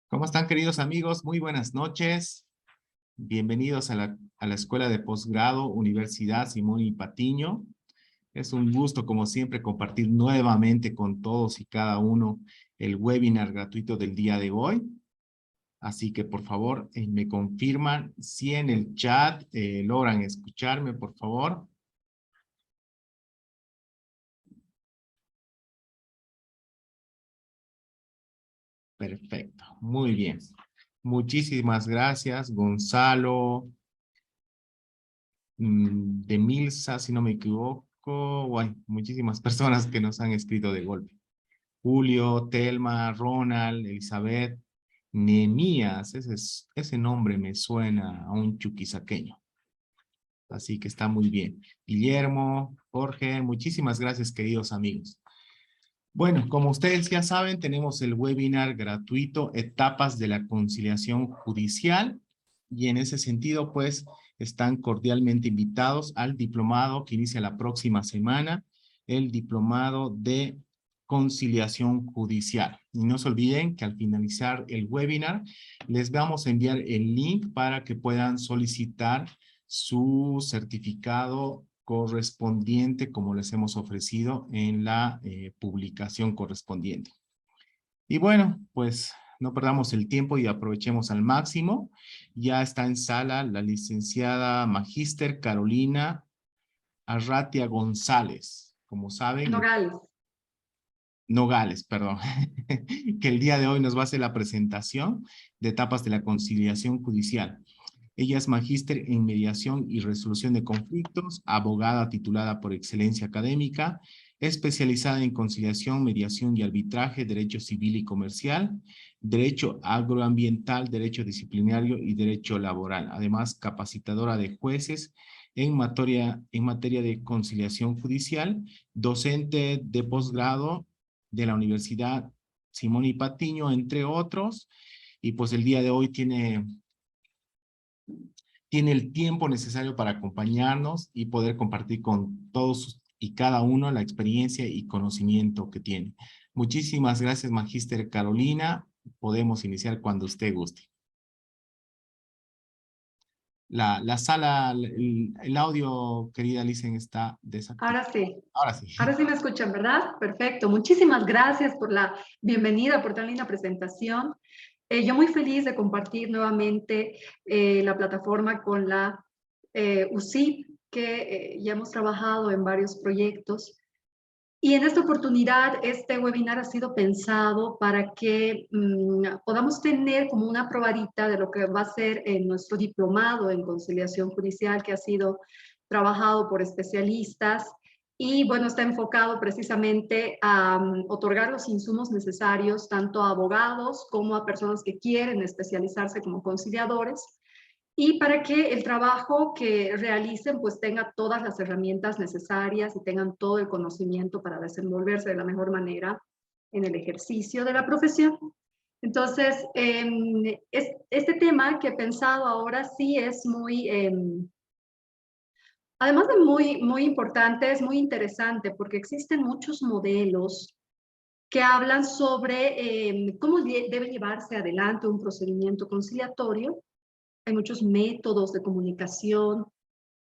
¿Cómo están, queridos amigos? Muy buenas noches. Bienvenidos a la Escuela de Posgrado Universidad Simón y Patiño. Es un gusto, como siempre, compartir nuevamente con todos y cada uno el webinar gratuito del día de hoy. Así que, por favor, me confirman si en el chat logran escucharme, por favor. Perfecto, muy bien. Muchísimas gracias, Gonzalo. De Milsa, si no me equivoco. Bueno, muchísimas personas que nos han escrito de golpe. Julio, Telma, Ronald, Elizabeth, Nehemías, ese nombre me suena a un chuquisaqueño. Así que está muy bien. Guillermo, Jorge, muchísimas gracias, queridos amigos. Bueno, como ustedes ya saben, tenemos el webinar gratuito Etapas de la Conciliación Judicial y en ese sentido, pues, están cordialmente invitados al diplomado que inicia la próxima semana, el diplomado de conciliación judicial. Y no se olviden que al finalizar el webinar, les vamos a enviar el link para que puedan solicitar su certificado correspondiente como les hemos ofrecido en la publicación correspondiente. Y bueno, pues no perdamos el tiempo y aprovechemos al máximo. Ya está en sala la licenciada Magíster Carolina Arratia González. Como saben, Nogales. Nogales, perdón, que el día de hoy nos va a hacer la presentación de etapas de la conciliación judicial. Ella es magíster en mediación y resolución de conflictos, abogada titulada por excelencia académica, especializada en conciliación, mediación y arbitraje, derecho civil y comercial, derecho agroambiental, derecho disciplinario y derecho laboral. Además, capacitadora de jueces en materia de conciliación judicial, docente de posgrado de la Universidad Simón y Patiño, entre otros, y pues el día de hoy tiene el tiempo necesario para acompañarnos y poder compartir con todos y cada uno la experiencia y conocimiento que tiene. Muchísimas gracias, Magíster Carolina. Podemos iniciar cuando usted guste. La sala, el audio, querida Licen, está desactivado. Ahora sí. Ahora sí. Ahora sí me escuchan, ¿verdad? Perfecto. Muchísimas gracias por la bienvenida, por tan linda presentación. Yo muy feliz de compartir nuevamente la plataforma con la UCIP, que ya hemos trabajado en varios proyectos. Y en esta oportunidad, este webinar ha sido pensado para que podamos tener como una probadita de lo que va a ser nuestro diplomado en conciliación judicial, que ha sido trabajado por especialistas y, bueno, está enfocado precisamente a otorgar los insumos necesarios tanto a abogados como a personas que quieren especializarse como conciliadores, y para que el trabajo que realicen pues tenga todas las herramientas necesarias y tengan todo el conocimiento para desenvolverse de la mejor manera en el ejercicio de la profesión. Entonces, este tema que he pensado ahora sí es muy, además de muy importante, es muy interesante porque existen muchos modelos que hablan sobre cómo debe llevarse adelante un procedimiento conciliatorio. Hay muchos métodos de comunicación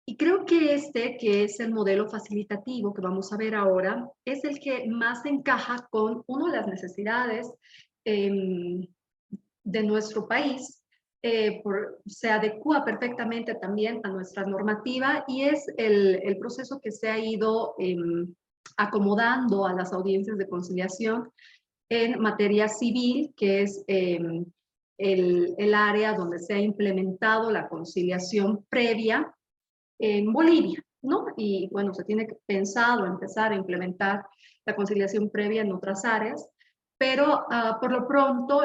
y creo que este, que es el modelo facilitativo que vamos a ver ahora, es el que más encaja con una de las necesidades de nuestro país, se adecua perfectamente también a nuestra normativa y es el proceso que se ha ido acomodando a las audiencias de conciliación en materia civil, que es el área donde se ha implementado la conciliación previa en Bolivia, ¿no? Y bueno, se tiene pensado empezar a implementar la conciliación previa en otras áreas, pero por lo pronto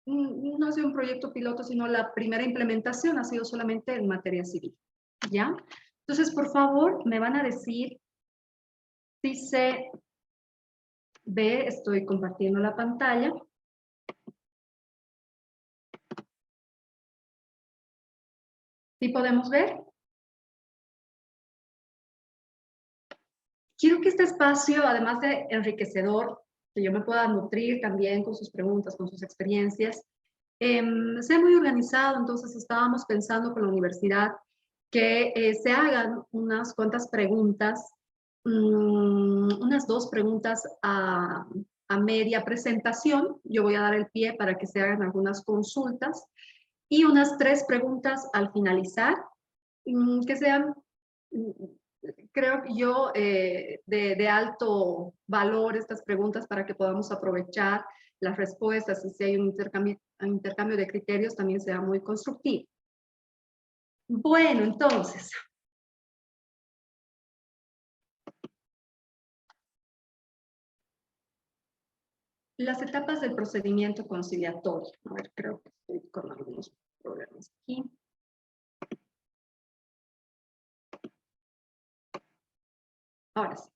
no ha sido un proyecto piloto, sino la primera implementación ha sido solamente en materia civil, ¿ya? Entonces, por favor, me van a decir si se ve, estoy compartiendo la pantalla. ¿Sí podemos ver? quiero que este espacio, además de enriquecedor, que yo me pueda nutrir también con sus preguntas, con sus experiencias, sea muy organizado. Entonces estábamos pensando con la universidad que se hagan unas cuantas preguntas, unas 2 preguntas a media presentación. Yo voy a dar el pie para que se hagan algunas consultas y unas 3 preguntas al finalizar, que sean, creo que yo, de alto valor estas preguntas para que podamos aprovechar las respuestas y si hay un intercambio de criterios también sea muy constructivo. Bueno, entonces, las etapas del procedimiento conciliatorio. A ver, creo que estoy con algunos problemas aquí. Ahora sí.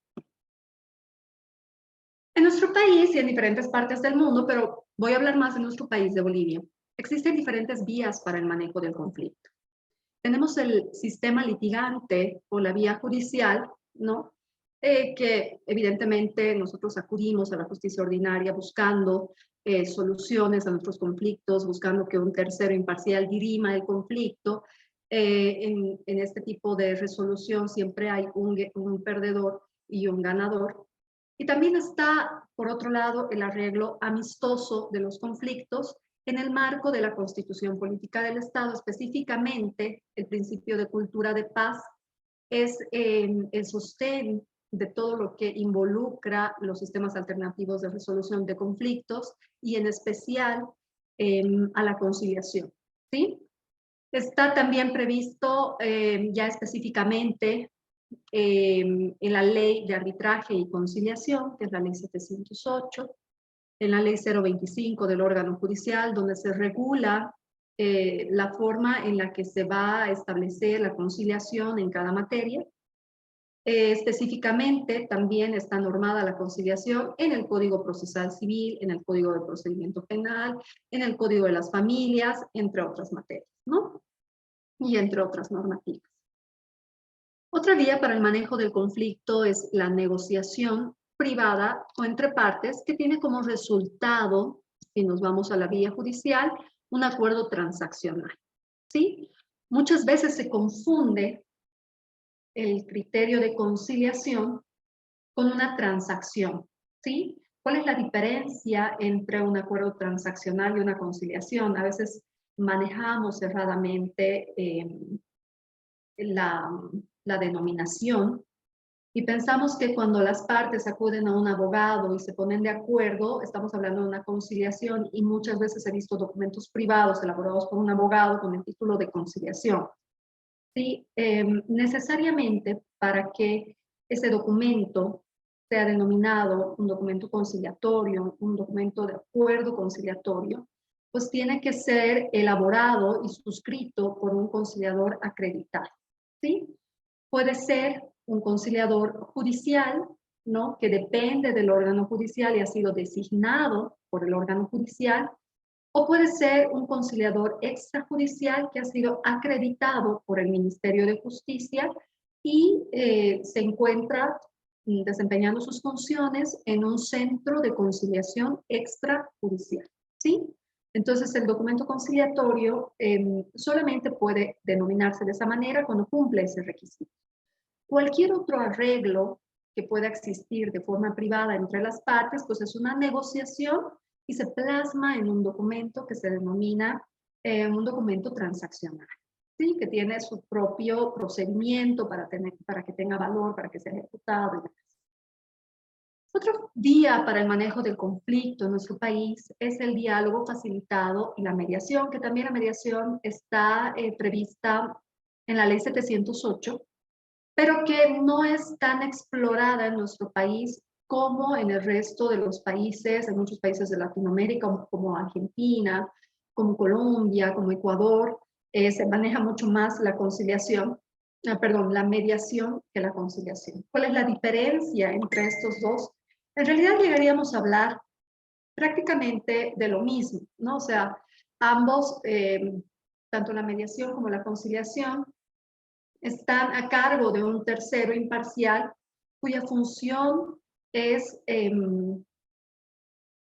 En nuestro país y en diferentes partes del mundo, pero voy a hablar más de nuestro país, de Bolivia, existen diferentes vías para el manejo del conflicto. Tenemos el sistema litigante o la vía judicial, ¿no? Que evidentemente nosotros acudimos a la justicia ordinaria buscando soluciones a nuestros conflictos, buscando que un tercero imparcial dirima el conflicto. En este tipo de resolución siempre hay un perdedor y un ganador. Y también está, por otro lado, el arreglo amistoso de los conflictos en el marco de la Constitución Política del Estado. Específicamente, el principio de cultura de paz es el sostén de todo lo que involucra los sistemas alternativos de resolución de conflictos y en especial a la conciliación, ¿sí? Está también previsto ya específicamente en la Ley de Arbitraje y Conciliación, que es la Ley 708, en la Ley 025 del órgano judicial, donde se regula la forma en la que se va a establecer la conciliación en cada materia. Específicamente también está normada la conciliación en el Código Procesal Civil, en el Código de Procedimiento Penal, en el Código de las Familias, entre otras materias, ¿no? Y entre otras normativas. Otra vía para el manejo del conflicto es la negociación privada o entre partes que tiene como resultado, si nos vamos a la vía judicial, un acuerdo transaccional, ¿sí? Muchas veces se confunde el criterio de conciliación con una transacción, ¿sí? ¿Cuál es la diferencia entre un acuerdo transaccional y una conciliación? A veces manejamos erradamente la denominación y pensamos que cuando las partes acuden a un abogado y se ponen de acuerdo, estamos hablando de una conciliación y muchas veces he visto documentos privados elaborados por un abogado con el título de conciliación. Sí, necesariamente para que ese documento sea denominado un documento conciliatorio, un documento de acuerdo conciliatorio, pues tiene que ser elaborado y suscrito por un conciliador acreditado, ¿sí? Puede ser un conciliador judicial, ¿no? Que depende del órgano judicial y ha sido designado por el órgano judicial, o puede ser un conciliador extrajudicial que ha sido acreditado por el Ministerio de Justicia y se encuentra desempeñando sus funciones en un centro de conciliación extrajudicial, ¿sí? Entonces, el documento conciliatorio solamente puede denominarse de esa manera cuando cumple ese requisito. Cualquier otro arreglo que pueda existir de forma privada entre las partes, pues es una negociación y se plasma en un documento que se denomina un documento transaccional, ¿sí? Que tiene su propio procedimiento para que tenga valor, para que sea ejecutado y demás. Otro vía para el manejo del conflicto en nuestro país es el diálogo facilitado y la mediación, que también la mediación está prevista en la Ley 708, pero que no es tan explorada en nuestro país como en el resto de los países, en muchos países de Latinoamérica, como Argentina, como Colombia, como Ecuador, se maneja mucho más la conciliación, perdón, la mediación que la conciliación. ¿Cuál es la diferencia entre estos dos? En realidad llegaríamos a hablar prácticamente de lo mismo, ¿no? O sea, ambos, tanto la mediación como la conciliación, están a cargo de un tercero imparcial cuya función es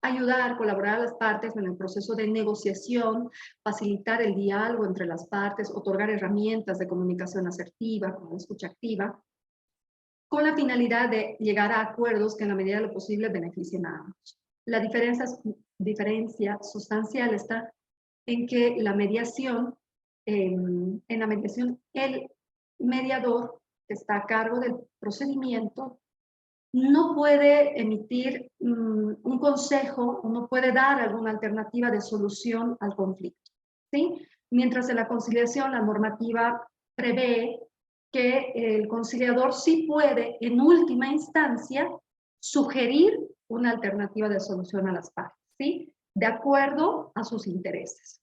ayudar, colaborar a las partes en el proceso de negociación, facilitar el diálogo entre las partes, otorgar herramientas de comunicación asertiva, como la escucha activa, con la finalidad de llegar a acuerdos que en la medida de lo posible beneficien a ambos. La diferencia sustancial está en que la mediación, en la mediación, el mediador que está a cargo del procedimiento no puede emitir un consejo o no puede dar alguna alternativa de solución al conflicto, ¿sí? Mientras en la conciliación la normativa prevé que el conciliador sí puede, en última instancia, sugerir una alternativa de solución a las partes, ¿sí? De acuerdo a sus intereses,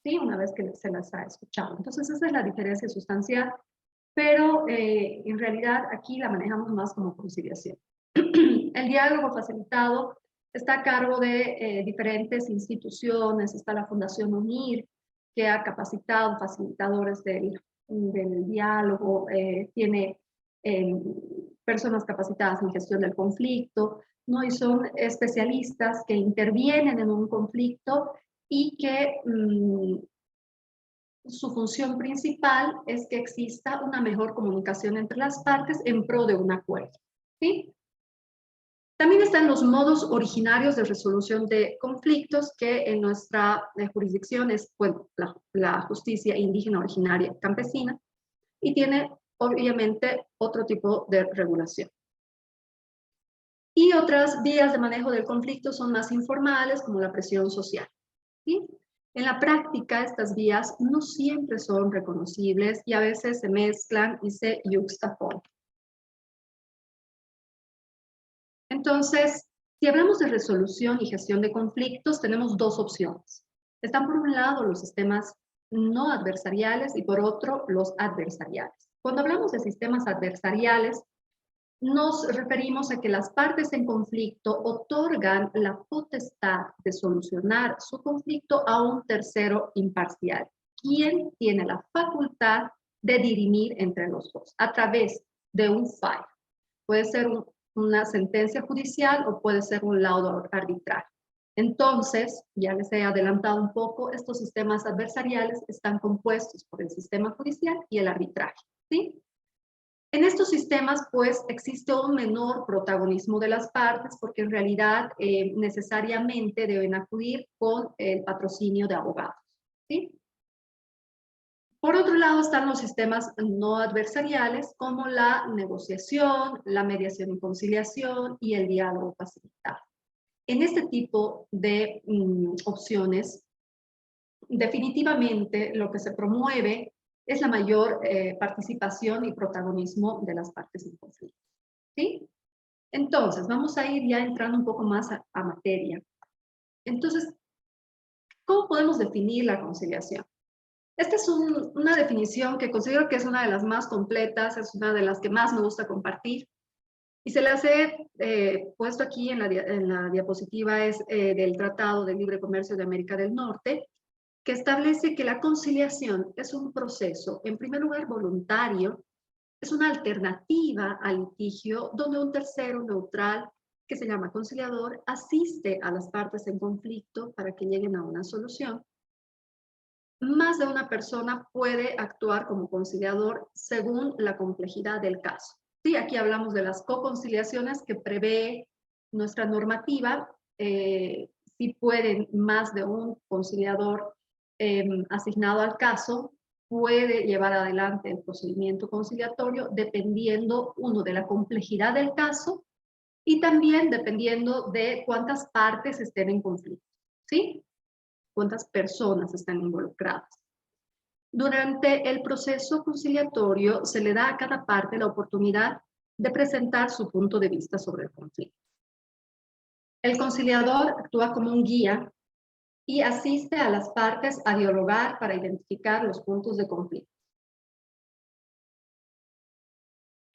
¿sí? Una vez que se las ha escuchado. Entonces, esa es la diferencia sustancial, pero en realidad aquí la manejamos más como conciliación. El diálogo facilitado está a cargo de diferentes instituciones, está la Fundación UNIR, que ha capacitado facilitadores del diálogo, tiene personas capacitadas en gestión del conflicto, ¿no? Y son especialistas que intervienen en un conflicto y que su función principal es que exista una mejor comunicación entre las partes en pro de un acuerdo, ¿sí? También están los modos originarios de resolución de conflictos, que en nuestra jurisdicción es, bueno, la justicia indígena originaria campesina, y tiene obviamente otro tipo de regulación. Y otras vías de manejo del conflicto son más informales, como la presión social, ¿sí? En la práctica, estas vías no siempre son reconocibles y a veces se mezclan y se yuxtaponen. Entonces, si hablamos de resolución y gestión de conflictos, tenemos dos opciones. Están por un lado los sistemas no adversariales y por otro los adversariales. Cuando hablamos de sistemas adversariales, nos referimos a que las partes en conflicto otorgan la potestad de solucionar su conflicto a un tercero imparcial, quien tiene la facultad de dirimir entre los dos a través de un fallo. Puede ser una sentencia judicial o puede ser un laudo arbitral. Entonces, ya les he adelantado un poco, estos sistemas adversariales están compuestos por el sistema judicial y el arbitraje, ¿sí? En estos sistemas, pues, existe un menor protagonismo de las partes porque en realidad necesariamente deben acudir con el patrocinio de abogados, ¿sí? Por otro lado están los sistemas no adversariales como la negociación, la mediación y conciliación y el diálogo facilitado. En este tipo de opciones, definitivamente lo que se promueve es la mayor participación y protagonismo de las partes en conflicto, ¿sí? Entonces, vamos a ir ya entrando un poco más a materia. Entonces, ¿cómo podemos definir la conciliación? Esta es una definición que considero que es una de las más completas, es una de las que más me gusta compartir. Y se las he puesto aquí en la diapositiva, es del Tratado de Libre Comercio de América del Norte, que establece que la conciliación es un proceso, en primer lugar, voluntario, es una alternativa al litigio donde un tercero neutral, que se llama conciliador, asiste a las partes en conflicto para que lleguen a una solución. Más de una persona puede actuar como conciliador según la complejidad del caso. Sí, aquí hablamos de las co-conciliaciones que prevé nuestra normativa. Si pueden más de un conciliador asignado al caso, puede llevar adelante el procedimiento conciliatorio dependiendo, uno, de la complejidad del caso y también dependiendo de cuántas partes estén en conflicto, ¿sí? Cuántas personas están involucradas. Durante el proceso conciliatorio se le da a cada parte la oportunidad de presentar su punto de vista sobre el conflicto. El conciliador actúa como un guía y asiste a las partes a dialogar para identificar los puntos de conflicto.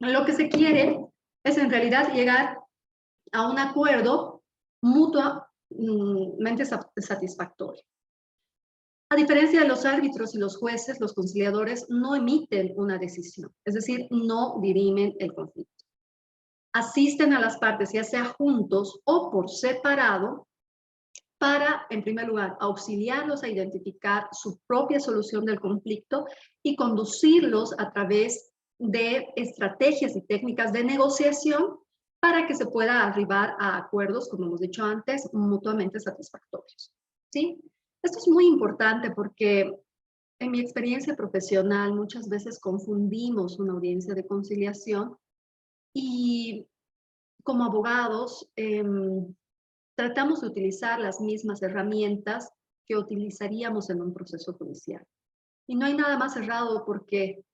Lo que se quiere es en realidad llegar a un acuerdo mutuamente satisfactorio. A diferencia de los árbitros y los jueces, los conciliadores no emiten una decisión, es decir, no dirimen el conflicto. asisten a las partes, ya sea juntos o por separado, para, en primer lugar, auxiliarlos a identificar su propia solución del conflicto y conducirlos a través de estrategias y técnicas de negociación para que se pueda arribar a acuerdos, como hemos dicho antes, mutuamente satisfactorios. ¿Sí? Esto es muy importante porque en mi experiencia profesional muchas veces confundimos una audiencia de conciliación y como abogados tratamos de utilizar las mismas herramientas que utilizaríamos en un proceso judicial. Y no hay nada más errado porque,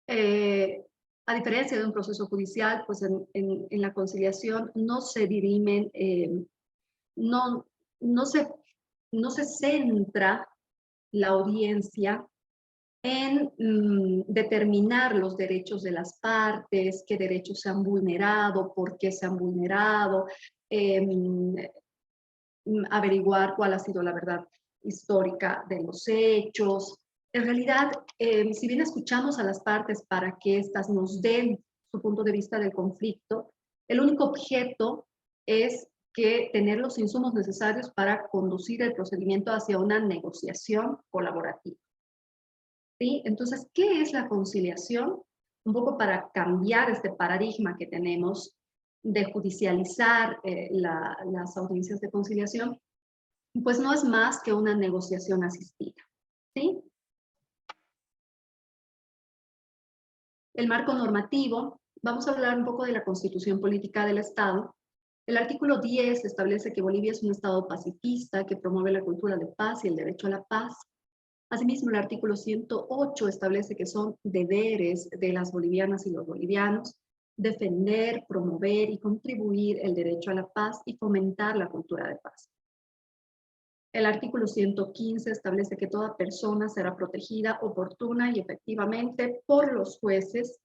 a diferencia de un proceso judicial, pues en la conciliación no se dirimen, no, no, se, no se centra la audiencia en determinar los derechos de las partes, qué derechos se han vulnerado, por qué se han vulnerado, averiguar cuál ha sido la verdad histórica de los hechos. En realidad, si bien escuchamos a las partes para que éstas nos den su punto de vista del conflicto, el único objeto es que tener los insumos necesarios para conducir el procedimiento hacia una negociación colaborativa. ¿Sí? Entonces, ¿qué es la conciliación? Un poco para cambiar este paradigma que tenemos de judicializar las audiencias de conciliación, pues no es más que una negociación asistida. ¿Sí? El marco normativo, vamos a hablar un poco de la Constitución Política del Estado. El artículo 10 establece que Bolivia es un Estado pacifista que promueve la cultura de paz y el derecho a la paz. Asimismo, el artículo 108 establece que son deberes de las bolivianas y los bolivianos defender, promover y contribuir el derecho a la paz y fomentar la cultura de paz. El artículo 115 establece que toda persona será protegida oportuna y efectivamente por los jueces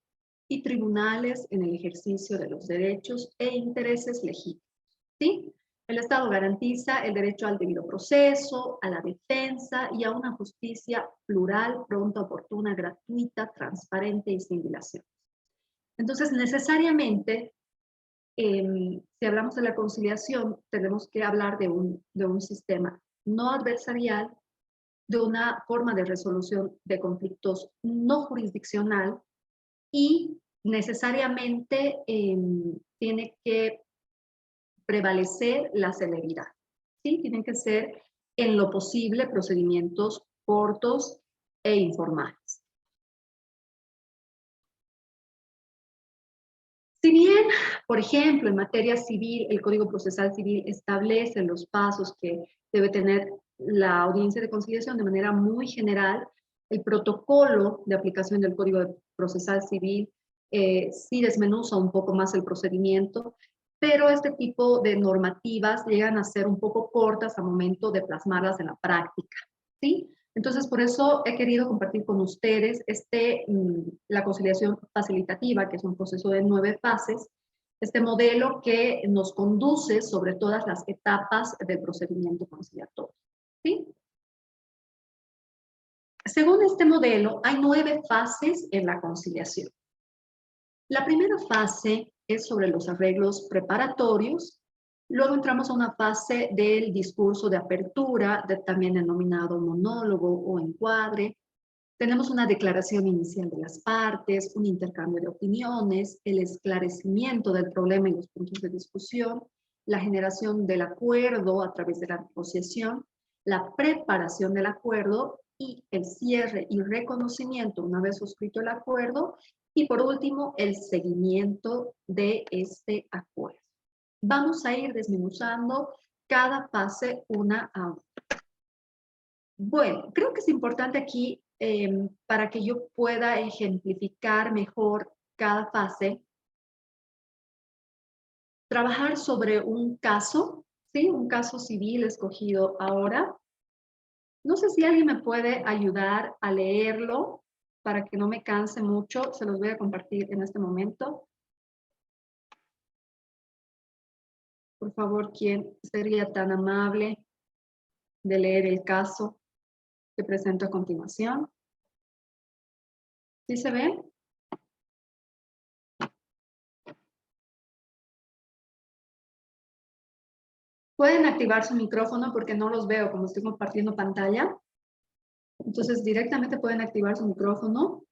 y tribunales en el ejercicio de los derechos e intereses legítimos. ¿Sí? El Estado garantiza el derecho al debido proceso, a la defensa y a una justicia plural, pronta, oportuna, gratuita, transparente y sin dilación. Entonces, necesariamente, si hablamos de la conciliación, tenemos que hablar de un sistema no adversarial, de una forma de resolución de conflictos no jurisdiccional y necesariamente tiene que prevalecer la celeridad. ¿Sí? Tienen que ser, en lo posible, procedimientos cortos e informales. Si bien, por ejemplo, en materia civil, el Código Procesal Civil establece los pasos que debe tener la audiencia de conciliación de manera muy general, el protocolo de aplicación del Código Procesal Civil sí desmenuza un poco más el procedimiento, pero este tipo de normativas llegan a ser un poco cortas al momento de plasmarlas en la práctica, ¿sí? Entonces, por eso he querido compartir con ustedes la conciliación facilitativa, que es un proceso de 9 fases, este modelo que nos conduce sobre todas las etapas del procedimiento conciliatorio, ¿sí? Según este modelo, hay 9 fases en la conciliación. La primera fase es sobre los arreglos preparatorios. Luego entramos a una fase del discurso de apertura, también denominado monólogo o encuadre. Tenemos una declaración inicial de las partes, un intercambio de opiniones, el esclarecimiento del problema y los puntos de discusión, la generación del acuerdo a través de la negociación, la preparación del acuerdo y el cierre y reconocimiento una vez suscrito el acuerdo, y por último, el seguimiento de este acuerdo. Vamos a ir desmenuzando cada fase una a una. Bueno, creo que es importante aquí, para que yo pueda ejemplificar mejor cada fase, trabajar sobre un caso, ¿sí? Un caso civil escogido ahora. No sé si alguien me puede ayudar a leerlo para que no me canse mucho. Se los voy a compartir en este momento. Por favor, ¿quién sería tan amable de leer el caso que presento a continuación? ¿Sí se ven? Pueden activar su micrófono porque no los veo como estoy compartiendo pantalla. Entonces, directamente pueden activar su micrófono.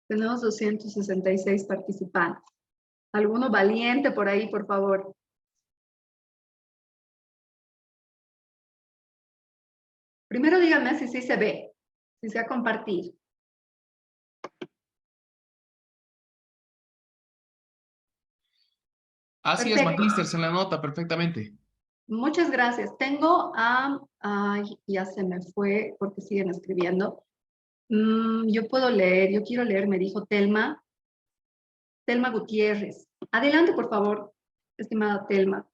Tenemos 266 participantes. ¿Alguno valiente por ahí, por favor? Primero díganme si sí se ve, si se ha compartido. Así es, Perfecto. Magíster, se la nota perfectamente. Muchas gracias. Tengo ay, ya se me fue porque siguen escribiendo. Yo puedo leer, yo quiero leer, me dijo Telma. Telma Gutiérrez. Adelante, por favor, estimada Telma.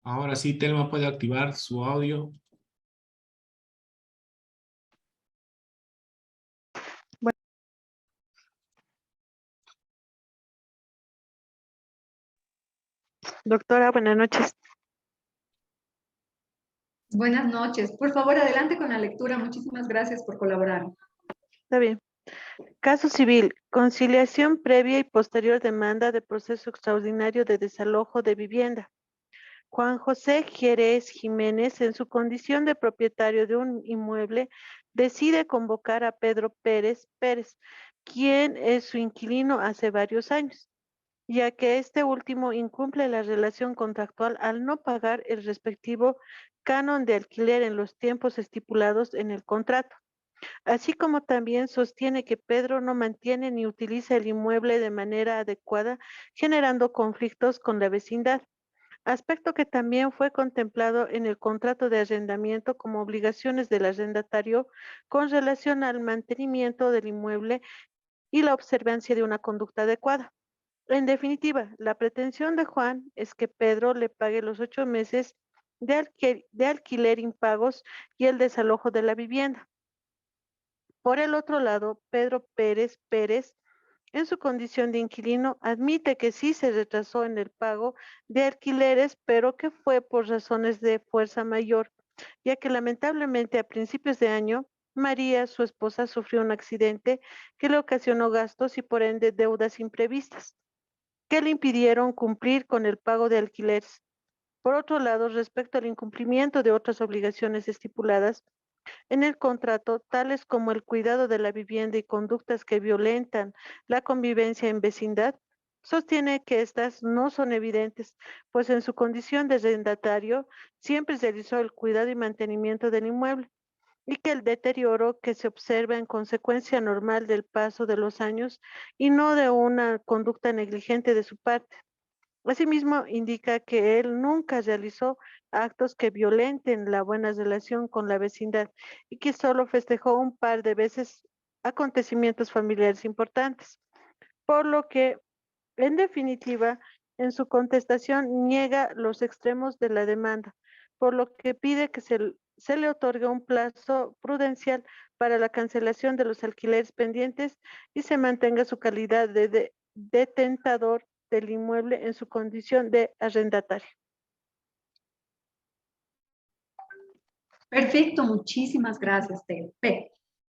Ahora sí, Telma puede activar su audio. Doctora, buenas noches. Buenas noches. Por favor, adelante con la lectura. Muchísimas gracias por colaborar. Está bien. Caso civil, conciliación previa y posterior demanda de proceso extraordinario de desalojo de vivienda. Juan José Jerez Jiménez, en su condición de propietario de un inmueble, decide convocar a Pedro Pérez Pérez, quien es su inquilino hace varios años, ya que este último incumple la relación contractual al no pagar el respectivo canon de alquiler en los tiempos estipulados en el contrato. Así como también sostiene que Pedro no mantiene ni utiliza el inmueble de manera adecuada, generando conflictos con la vecindad, aspecto que también fue contemplado en el contrato de arrendamiento como obligaciones del arrendatario con relación al mantenimiento del inmueble y la observancia de una conducta adecuada. En definitiva, la pretensión de Juan es que Pedro le pague los 8 meses de alquiler impagos y el desalojo de la vivienda. Por el otro lado, Pedro Pérez Pérez, en su condición de inquilino, admite que sí se retrasó en el pago de alquileres, pero que fue por razones de fuerza mayor, ya que lamentablemente a principios de año, María, su esposa, sufrió un accidente que le ocasionó gastos y por ende deudas imprevistas, que le impidieron cumplir con el pago de alquileres. Por otro lado, respecto al incumplimiento de otras obligaciones estipuladas, en el contrato, tales como el cuidado de la vivienda y conductas que violentan la convivencia en vecindad, sostiene que estas no son evidentes, pues en su condición de arrendatario siempre realizó el cuidado y mantenimiento del inmueble y que el deterioro que se observa en consecuencia normal del paso de los años y no de una conducta negligente de su parte. Asimismo, indica que él nunca realizó actos que violenten la buena relación con la vecindad y que solo festejó un par de veces acontecimientos familiares importantes, por lo que, en definitiva, en su contestación niega los extremos de la demanda, por lo que pide que se le otorgue un plazo prudencial para la cancelación de los alquileres pendientes y se mantenga su calidad de detentador del inmueble en su condición de arrendatario. Perfecto, muchísimas gracias, Tel.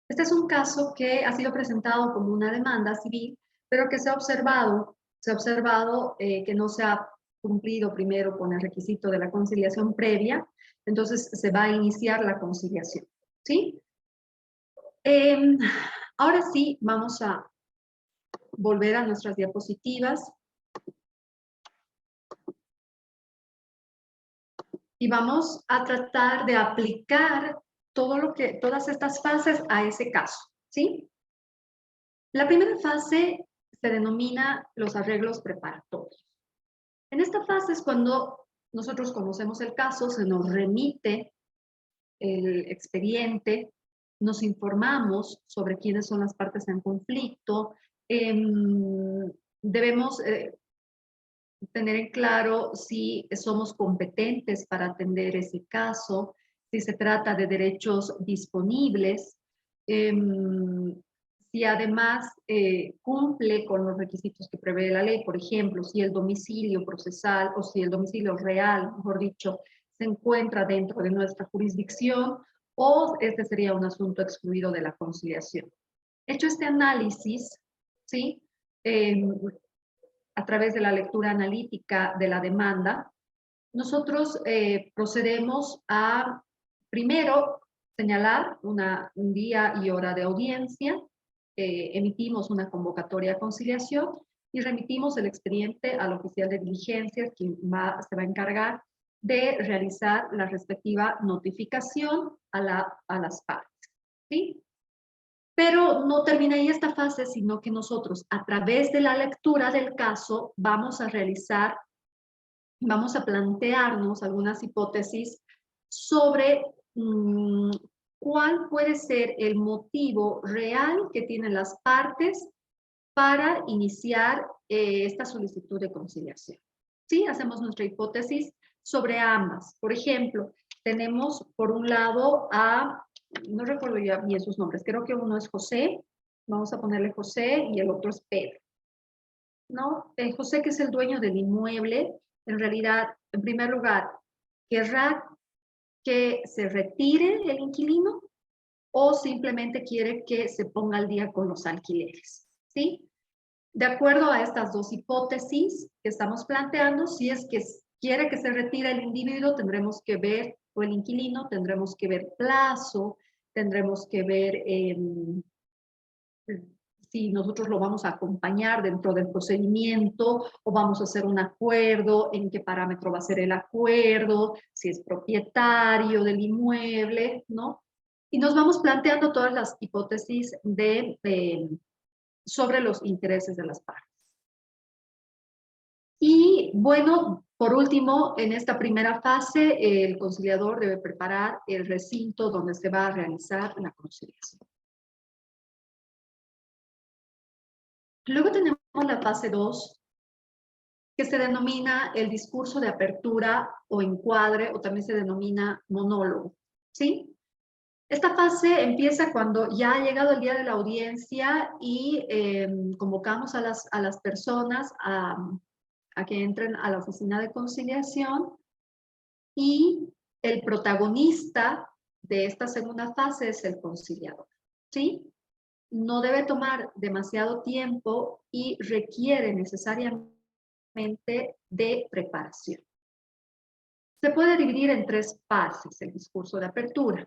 Este es un caso que ha sido presentado como una demanda civil, pero que se ha observado que no se ha cumplido primero con el requisito de la conciliación previa, entonces se va a iniciar la conciliación, ¿sí? Ahora sí, vamos a volver a nuestras diapositivas y vamos a tratar de aplicar todas estas fases a ese caso, ¿sí? La primera fase se denomina los arreglos preparatorios. En esta fase es cuando nosotros conocemos el caso, se nos remite el expediente, nos informamos sobre quiénes son las partes en conflicto, debemos tener en claro si somos competentes para atender ese caso, si se trata de derechos disponibles, si además cumple con los requisitos que prevé la ley, por ejemplo, si el domicilio procesal o si el domicilio real, mejor dicho, se encuentra dentro de nuestra jurisdicción o este sería un asunto excluido de la conciliación. Hecho este análisis, ¿sí? A través de la lectura analítica de la demanda, nosotros procedemos a, primero, señalar un día y hora de audiencia, emitimos una convocatoria a conciliación y remitimos el expediente al oficial de diligencias, quien se va a encargar de realizar la respectiva notificación a las partes, ¿sí? Pero no termina ahí esta fase, sino que nosotros, a través de la lectura del caso, vamos a plantearnos algunas hipótesis sobre cuál puede ser el motivo real que tienen las partes para iniciar esta solicitud de conciliación. ¿Sí? Hacemos nuestra hipótesis sobre ambas. Por ejemplo, tenemos por un lado no recuerdo ya bien sus nombres, creo que uno es José, vamos a ponerle José, y el otro es Pedro, ¿no? José, que es el dueño del inmueble, en realidad, en primer lugar, querrá que se retire el inquilino o simplemente quiere que se ponga al día con los alquileres, ¿sí? De acuerdo a estas dos hipótesis que estamos planteando, si es que quiere que se retire el individuo, tendremos que ver, o el inquilino, tendremos que ver plazo, tendremos que ver si nosotros lo vamos a acompañar dentro del procedimiento o vamos a hacer un acuerdo, en qué parámetro va a ser el acuerdo, si es propietario del inmueble, ¿no? Y nos vamos planteando todas las hipótesis sobre los intereses de las partes. Y bueno, por último, en esta primera fase, el conciliador debe preparar el recinto donde se va a realizar la conciliación. Luego tenemos la fase 2, que se denomina el discurso de apertura o encuadre, o también se denomina monólogo, ¿sí? Esta fase empieza cuando ya ha llegado el día de la audiencia y convocamos a las personas a que entren a la oficina de conciliación, y el protagonista de esta segunda fase es el conciliador, ¿sí? No debe tomar demasiado tiempo y requiere necesariamente de preparación. Se puede dividir en 3 fases el discurso de apertura.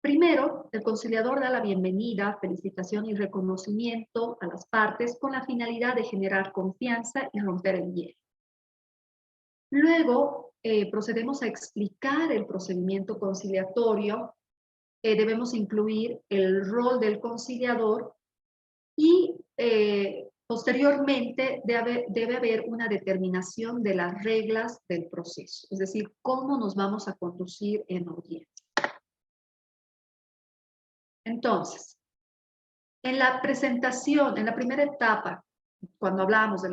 Primero, el conciliador da la bienvenida, felicitación y reconocimiento a las partes con la finalidad de generar confianza y romper el hielo. Luego, procedemos a explicar el procedimiento conciliatorio. Debemos incluir el rol del conciliador y posteriormente debe haber una determinación de las reglas del proceso, es decir, cómo nos vamos a conducir en audiencia. Entonces, en la presentación, en la primera etapa, cuando hablamos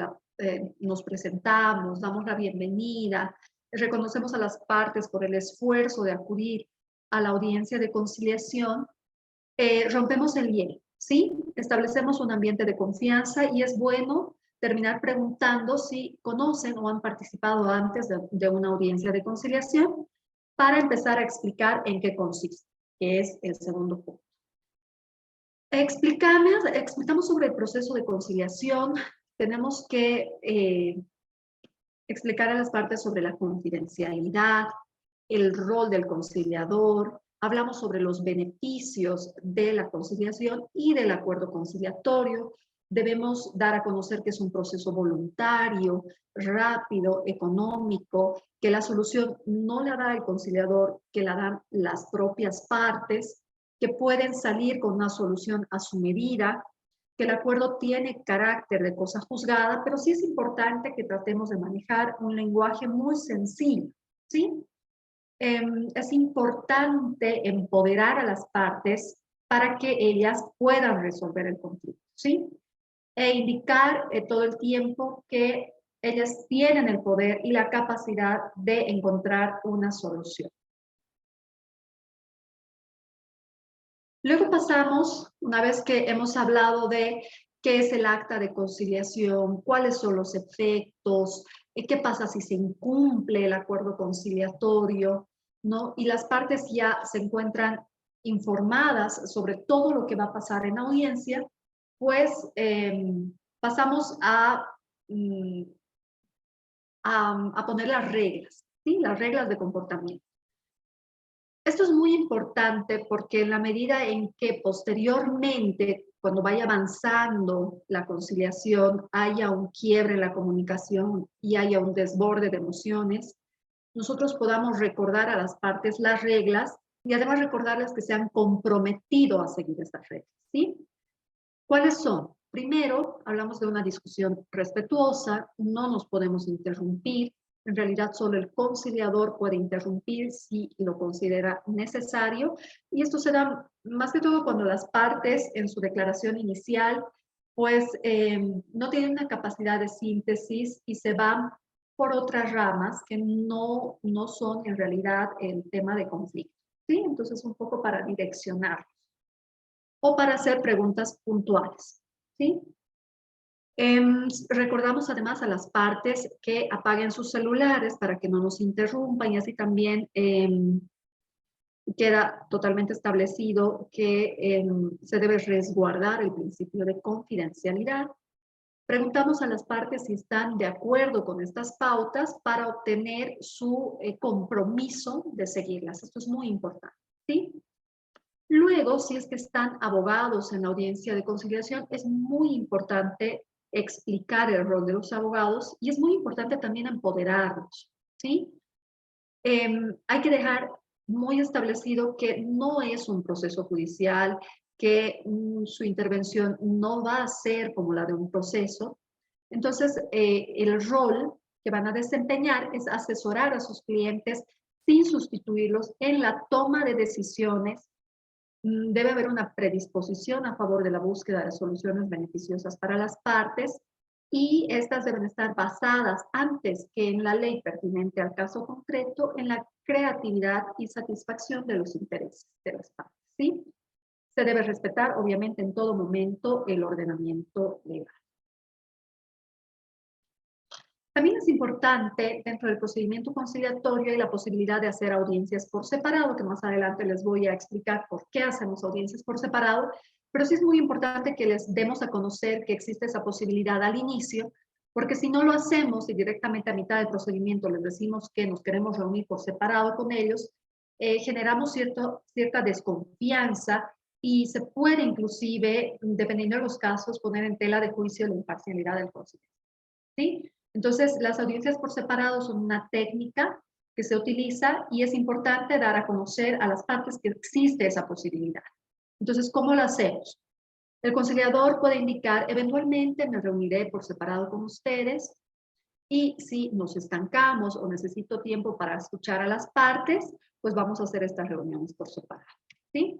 nos presentamos, damos la bienvenida, reconocemos a las partes por el esfuerzo de acudir a la audiencia de conciliación, rompemos el hielo, ¿sí? Establecemos un ambiente de confianza y es bueno terminar preguntando si conocen o han participado antes de una audiencia de conciliación para empezar a explicar en qué consiste, que es el segundo punto. Explicamos sobre el proceso de conciliación. Tenemos que explicar a las partes sobre la confidencialidad, el rol del conciliador, hablamos sobre los beneficios de la conciliación y del acuerdo conciliatorio. Debemos dar a conocer que es un proceso voluntario, rápido, económico, que la solución no la da el conciliador, que la dan las propias partes, que pueden salir con una solución a su medida, que el acuerdo tiene carácter de cosa juzgada, pero sí es importante que tratemos de manejar un lenguaje muy sencillo, ¿sí? Es importante empoderar a las partes para que ellas puedan resolver el conflicto, ¿sí? E indicar todo el tiempo que ellas tienen el poder y la capacidad de encontrar una solución. Luego pasamos, una vez que hemos hablado de qué es el acta de conciliación, cuáles son los efectos, ¿Qué pasa si se incumple el acuerdo conciliatorio? ¿No? Y las partes ya se encuentran informadas sobre todo lo que va a pasar en audiencia, pues pasamos mm, a poner las reglas, ¿sí? Las reglas de comportamiento. Esto es muy importante porque en la medida en que posteriormente, cuando vaya avanzando la conciliación, haya un quiebre en la comunicación y haya un desborde de emociones, nosotros podamos recordar a las partes las reglas y además recordarles que se han comprometido a seguir estas reglas, ¿sí? ¿Cuáles son? Primero, hablamos de una discusión respetuosa, no nos podemos interrumpir, en realidad solo el conciliador puede interrumpir si lo considera necesario, y esto se da más que todo cuando las partes en su declaración inicial pues no tienen una capacidad de síntesis y se van por otras ramas que no son en realidad el tema de conflicto, ¿sí? Entonces un poco para direccionar o para hacer preguntas puntuales, ¿sí? Recordamos además a las partes que apaguen sus celulares para que no nos interrumpan y así también queda totalmente establecido que se debe resguardar el principio de confidencialidad. Preguntamos a las partes si están de acuerdo con estas pautas para obtener su compromiso de seguirlas. Esto es muy importante, ¿sí? Luego, si es que están abogados en la audiencia de conciliación, es muy importante explicar el rol de los abogados y es muy importante también empoderarlos, ¿sí? Hay que dejar muy establecido que no es un proceso judicial, que su intervención no va a ser como la de un proceso. Entonces, el rol que van a desempeñar es asesorar a sus clientes sin sustituirlos en la toma de decisiones. Debe haber una predisposición a favor de la búsqueda de soluciones beneficiosas para las partes y estas deben estar basadas antes que en la ley pertinente al caso concreto, en la creatividad y satisfacción de los intereses de las partes, ¿sí? Se debe respetar, obviamente, en todo momento el ordenamiento legal. También es importante dentro del procedimiento conciliatorio y la posibilidad de hacer audiencias por separado, que más adelante les voy a explicar por qué hacemos audiencias por separado, pero sí es muy importante que les demos a conocer que existe esa posibilidad al inicio, porque si no lo hacemos y directamente a mitad del procedimiento les decimos que nos queremos reunir por separado con ellos, generamos cierta desconfianza y se puede inclusive, dependiendo de los casos, poner en tela de juicio la imparcialidad del conciliador, ¿sí? Entonces, las audiencias por separado son una técnica que se utiliza y es importante dar a conocer a las partes que existe esa posibilidad. Entonces, ¿cómo lo hacemos? El conciliador puede indicar, eventualmente me reuniré por separado con ustedes y si nos estancamos o necesito tiempo para escuchar a las partes, pues vamos a hacer estas reuniones por separado, ¿sí?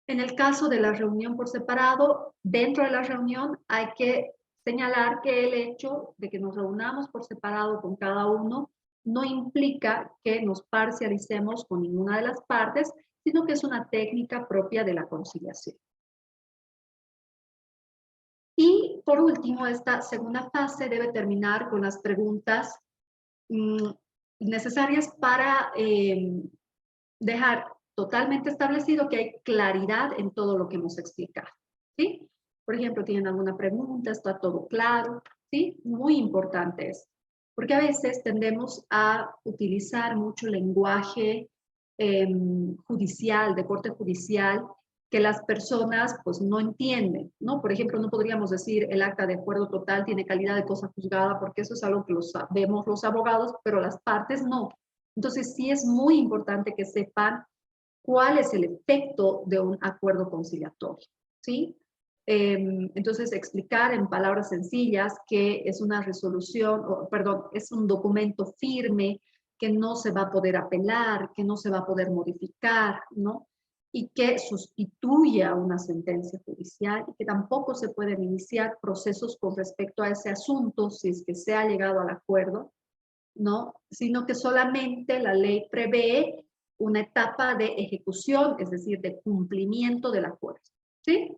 En el caso de la reunión por separado, dentro de la reunión hay que señalar que el hecho de que nos reunamos por separado con cada uno no implica que nos parcialicemos con ninguna de las partes, sino que es una técnica propia de la conciliación. Y por último, esta segunda fase debe terminar con las preguntas necesarias para dejar totalmente establecido que hay claridad en todo lo que hemos explicado, ¿sí? Por ejemplo, ¿tienen alguna pregunta? ¿Está todo claro? ¿Sí? Muy importante es, porque a veces tendemos a utilizar mucho lenguaje judicial, de corte judicial, que las personas pues no entienden, ¿no? Por ejemplo, no podríamos decir el acta de acuerdo total tiene calidad de cosa juzgada, porque eso es algo que lo sabemos los abogados, pero las partes no. Entonces sí es muy importante que sepan cuál es el efecto de un acuerdo conciliatorio, ¿sí? Entonces, explicar en palabras sencillas que es una resolución, perdón, es un documento firme, que no se va a poder apelar, que no se va a poder modificar, ¿no? Y que sustituye a una sentencia judicial y que tampoco se pueden iniciar procesos con respecto a ese asunto si es que se ha llegado al acuerdo, ¿no? Sino que solamente la ley prevé una etapa de ejecución, es decir, de cumplimiento del acuerdo, ¿sí?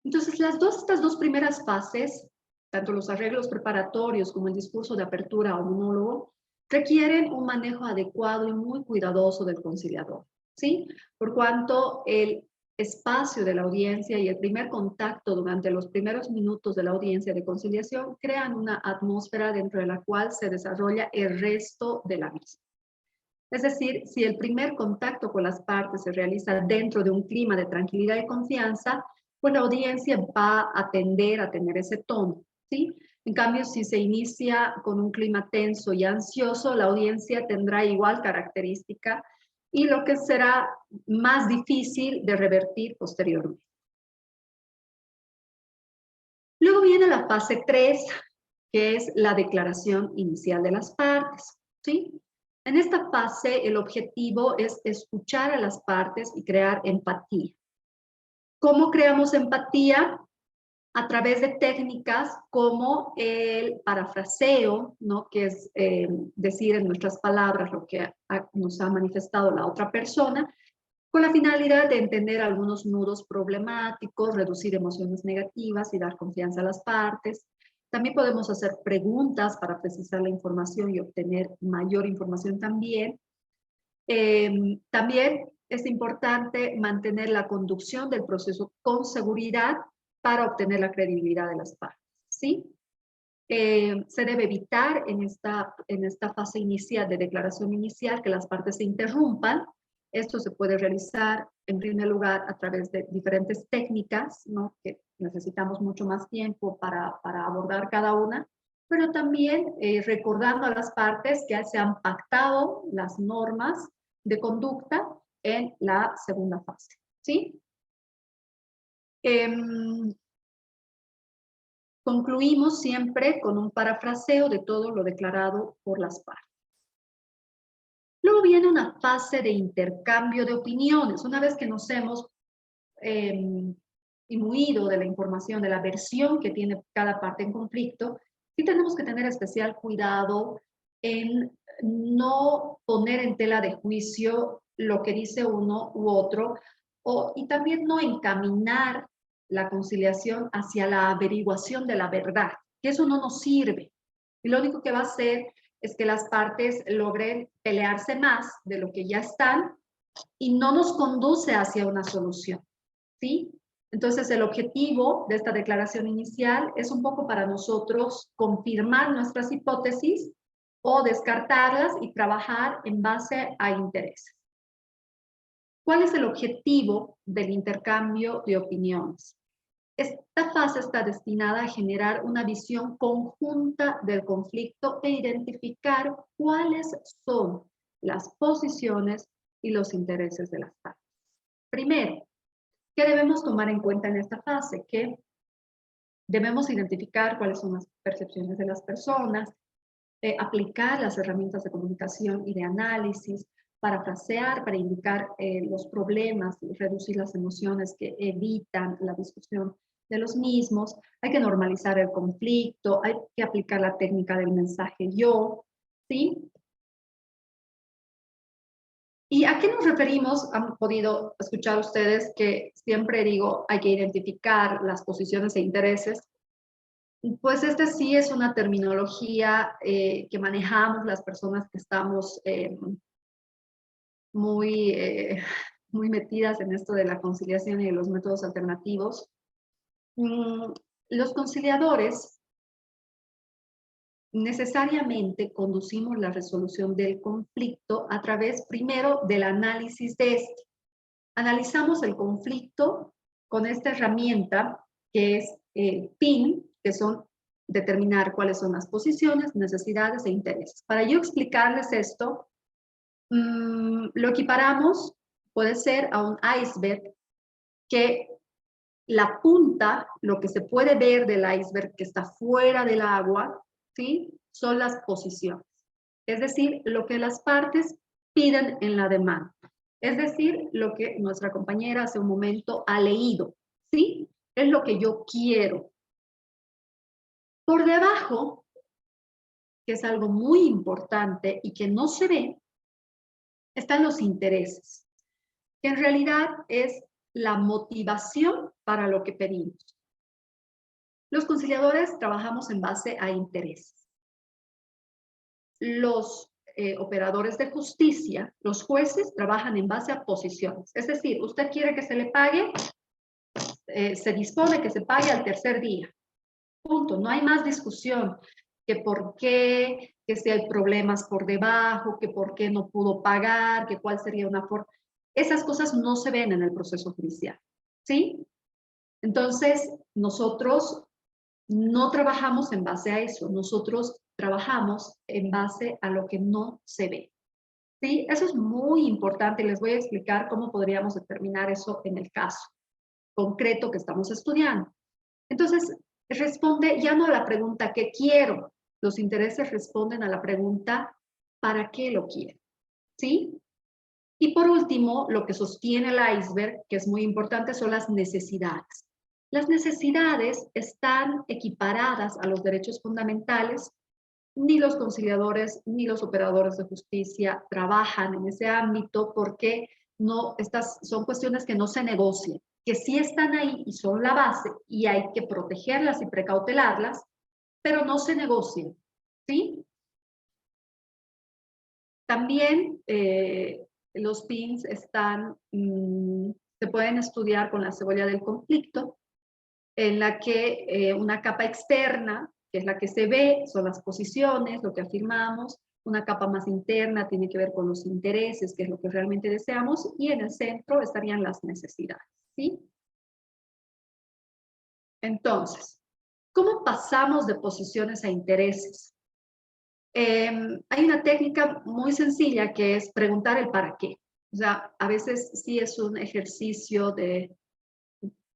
Entonces, estas dos primeras fases, tanto los arreglos preparatorios como el discurso de apertura o monólogo, requieren un manejo adecuado y muy cuidadoso del conciliador, ¿sí? Por cuanto el espacio de la audiencia y el primer contacto durante los primeros minutos de la audiencia de conciliación crean una atmósfera dentro de la cual se desarrolla el resto de la misma. Es decir, si el primer contacto con las partes se realiza dentro de un clima de tranquilidad y confianza, pues la audiencia va a tender a tener ese tono, ¿sí? En cambio, si se inicia con un clima tenso y ansioso, la audiencia tendrá igual característica y lo que será más difícil de revertir posteriormente. Luego viene la fase 3, que es la declaración inicial de las partes, ¿sí? En esta fase, el objetivo es escuchar a las partes y crear empatía. ¿Cómo creamos empatía? A través de técnicas como el parafraseo, ¿no? Que es decir en nuestras palabras lo que nos ha manifestado la otra persona, con la finalidad de entender algunos nudos problemáticos, reducir emociones negativas y dar confianza a las partes. También podemos hacer preguntas para precisar la información y obtener mayor información también. También es importante mantener la conducción del proceso con seguridad para obtener la credibilidad de las partes, ¿sí? Se debe evitar en esta fase inicial de declaración inicial que las partes se interrumpan. Esto se puede realizar, en primer lugar, a través de diferentes técnicas, ¿no? Que necesitamos mucho más tiempo para abordar cada una, pero también recordando a las partes que se han pactado las normas de conducta en la segunda fase, ¿sí? Concluimos siempre con un parafraseo de todo lo declarado por las partes. Luego viene una fase de intercambio de opiniones. Una vez que nos hemos imbuido de la información, de la versión que tiene cada parte en conflicto, sí tenemos que tener especial cuidado en no poner en tela de juicio lo que dice uno u otro, y también no encaminar la conciliación hacia la averiguación de la verdad, que eso no nos sirve. Y lo único que va a hacer es que las partes logren pelearse más de lo que ya están y no nos conduce hacia una solución, ¿sí? Entonces, el objetivo de esta declaración inicial es un poco para nosotros confirmar nuestras hipótesis o descartarlas y trabajar en base a intereses. ¿Cuál es el objetivo del intercambio de opiniones? Esta fase está destinada a generar una visión conjunta del conflicto e identificar cuáles son las posiciones y los intereses de las partes. Primero, ¿qué debemos tomar en cuenta en esta fase? Que debemos identificar cuáles son las percepciones de las personas, aplicar las herramientas de comunicación y de análisis, parafrasear para indicar los problemas y reducir las emociones que evitan la discusión de los mismos. Hay que normalizar el conflicto, hay que aplicar la técnica del mensaje yo, ¿sí? ¿Y a qué nos referimos? Han podido escuchar ustedes que siempre digo hay que identificar las posiciones e intereses. Pues este sí es una terminología que manejamos las personas que estamos muy metidas en esto de la conciliación y de los métodos alternativos. Los conciliadores necesariamente conducimos la resolución del conflicto a través primero del análisis de este. Analizamos el conflicto con esta herramienta que es PIN, que son determinar cuáles son las posiciones, necesidades e intereses. Para yo explicarles esto, lo equiparamos, puede ser a un iceberg que la punta, lo que se puede ver del iceberg que está fuera del agua, ¿sí? Son las posiciones. Es decir, lo que las partes piden en la demanda. Es decir, lo que nuestra compañera hace un momento ha leído, ¿sí? Es lo que yo quiero. Por debajo, que es algo muy importante y que no se ve, están los intereses, que en realidad es la motivación para lo que pedimos. Los conciliadores trabajamos en base a intereses. Los operadores de justicia, los jueces, trabajan en base a posiciones. Es decir, usted quiere que se le pague, se dispone que se pague al tercer día. Punto. No hay más discusión que por qué, que si hay problemas por debajo, que por qué no pudo pagar, que cuál sería una forma. Esas cosas no se ven en el proceso judicial, ¿sí? Entonces, nosotros no trabajamos en base a eso, nosotros trabajamos en base a lo que no se ve. ¿Sí? Eso es muy importante y les voy a explicar cómo podríamos determinar eso en el caso concreto que estamos estudiando. Entonces, responde ya no a la pregunta ¿qué quiero? Los intereses responden a la pregunta ¿para qué lo quiero? ¿Sí? Y por último, lo que sostiene el iceberg, que es muy importante, son las necesidades. Las necesidades están equiparadas a los derechos fundamentales. Ni los conciliadores ni los operadores de justicia trabajan en ese ámbito porque no, estas son cuestiones que no se negocian, que sí están ahí y son la base y hay que protegerlas y precautelarlas, pero no se negocian, ¿sí? También los PINs están, se pueden estudiar con la cebolla del conflicto, en la que una capa externa, que es la que se ve, son las posiciones, lo que afirmamos, una capa más interna tiene que ver con los intereses, que es lo que realmente deseamos, y en el centro estarían las necesidades, ¿sí? Entonces, ¿cómo pasamos de posiciones a intereses? Hay una técnica muy sencilla que es preguntar el para qué. O sea, a veces sí es un ejercicio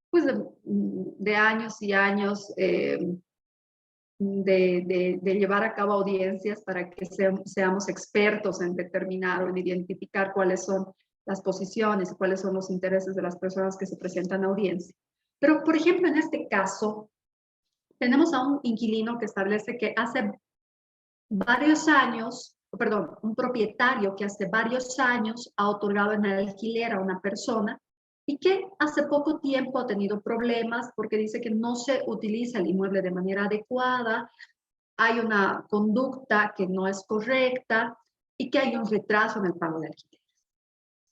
pues de años y años de llevar a cabo audiencias para que seamos expertos en determinar o en identificar cuáles son las posiciones y cuáles son los intereses de las personas que se presentan a audiencia. Pero, por ejemplo, en este caso, tenemos a un inquilino que establece que hace varios años, perdón, un propietario que hace varios años ha otorgado en alquiler a una persona y que hace poco tiempo ha tenido problemas porque dice que no se utiliza el inmueble de manera adecuada, hay una conducta que no es correcta y que hay un retraso en el pago de alquiler.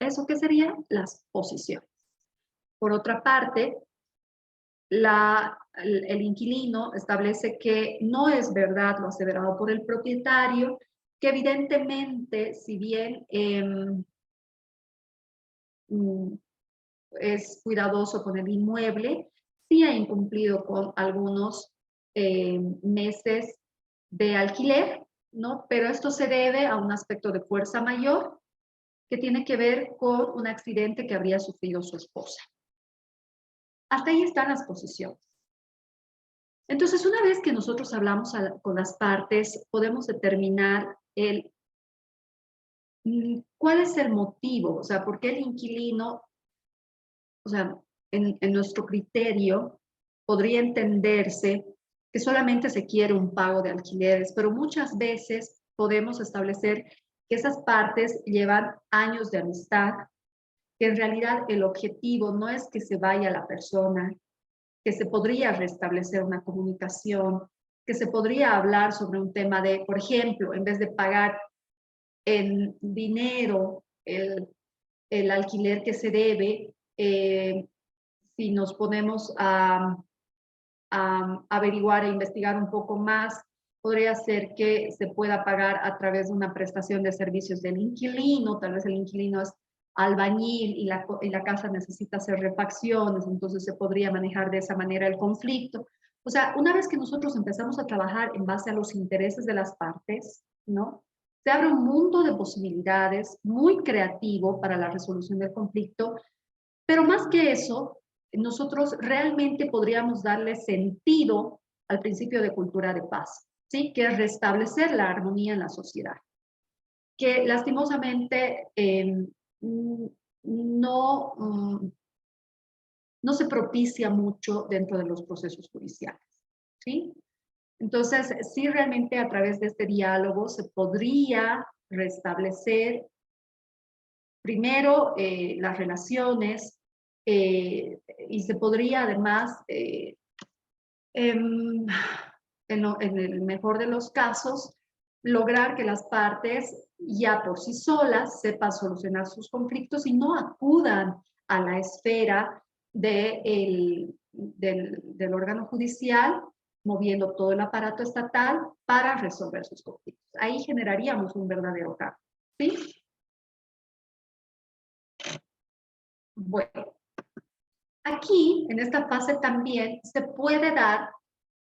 ¿Eso qué serían? Las posiciones. Por otra parte, el inquilino establece que no es verdad lo aseverado por el propietario, que evidentemente, si bien es cuidadoso con el inmueble, sí ha incumplido con algunos meses de alquiler, ¿no? Pero esto se debe a un aspecto de fuerza mayor que tiene que ver con un accidente que habría sufrido su esposa. Hasta ahí están las posiciones. Entonces, una vez que nosotros hablamos con las partes, podemos determinar cuál es el motivo, o sea, por qué el inquilino, o sea, en nuestro criterio, podría entenderse que solamente se quiere un pago de alquileres, pero muchas veces podemos establecer que esas partes llevan años de amistad, que en realidad el objetivo no es que se vaya la persona, que se podría restablecer una comunicación, que se podría hablar sobre un tema de, por ejemplo, en vez de pagar en dinero el alquiler que se debe, si nos ponemos a averiguar e investigar un poco más, podría ser que se pueda pagar a través de una prestación de servicios del inquilino, tal vez el inquilino es albañil y la casa necesita hacer refacciones, entonces se podría manejar de esa manera el conflicto. O sea, una vez que nosotros empezamos a trabajar en base a los intereses de las partes, ¿no? Se abre un mundo de posibilidades muy creativo para la resolución del conflicto, pero más que eso, nosotros realmente podríamos darle sentido al principio de cultura de paz, ¿sí? Que es restablecer la armonía en la sociedad, que lastimosamente no, no se propicia mucho dentro de los procesos judiciales, ¿sí? Entonces, sí realmente a través de este diálogo se podría restablecer primero las relaciones y se podría además En el mejor de los casos, lograr que las partes ya por sí solas sepan solucionar sus conflictos y no acudan a la esfera del órgano judicial, moviendo todo el aparato estatal para resolver sus conflictos. Ahí generaríamos un verdadero cambio, ¿sí? Bueno, aquí, en esta fase también, se puede dar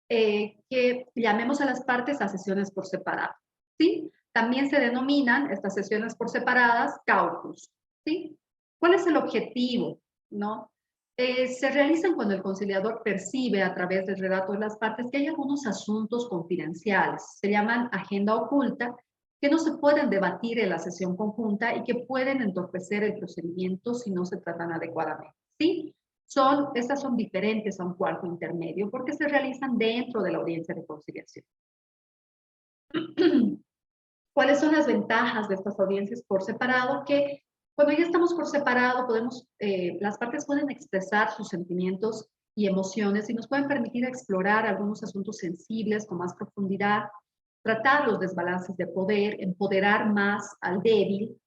que llamemos a las partes a sesiones por separado, ¿sí? También se denominan estas sesiones por separadas caucus, ¿sí? ¿Cuál es el objetivo, no? Se realizan cuando el conciliador percibe a través del relato de las partes que hay algunos asuntos confidenciales, se llaman agenda oculta, que no se pueden debatir en la sesión conjunta y que pueden entorpecer el procedimiento si no se tratan adecuadamente, ¿sí? Estas son diferentes a un cuarto intermedio porque se realizan dentro de la audiencia de conciliación. ¿Cuáles son las ventajas de estas audiencias por separado? Que cuando ya estamos por separado, las partes pueden expresar sus sentimientos y emociones y nos pueden permitir explorar algunos asuntos sensibles con más profundidad, tratar los desbalances de poder, empoderar más al débil,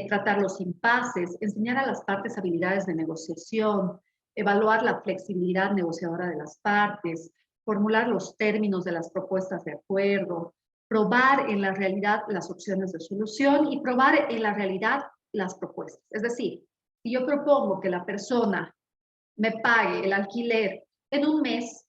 tratar los impases, enseñar a las partes habilidades de negociación, evaluar la flexibilidad negociadora de las partes, formular los términos de las propuestas de acuerdo, probar en la realidad las opciones de solución y probar en la realidad las propuestas. Es decir, si yo propongo que la persona me pague el alquiler en un mes,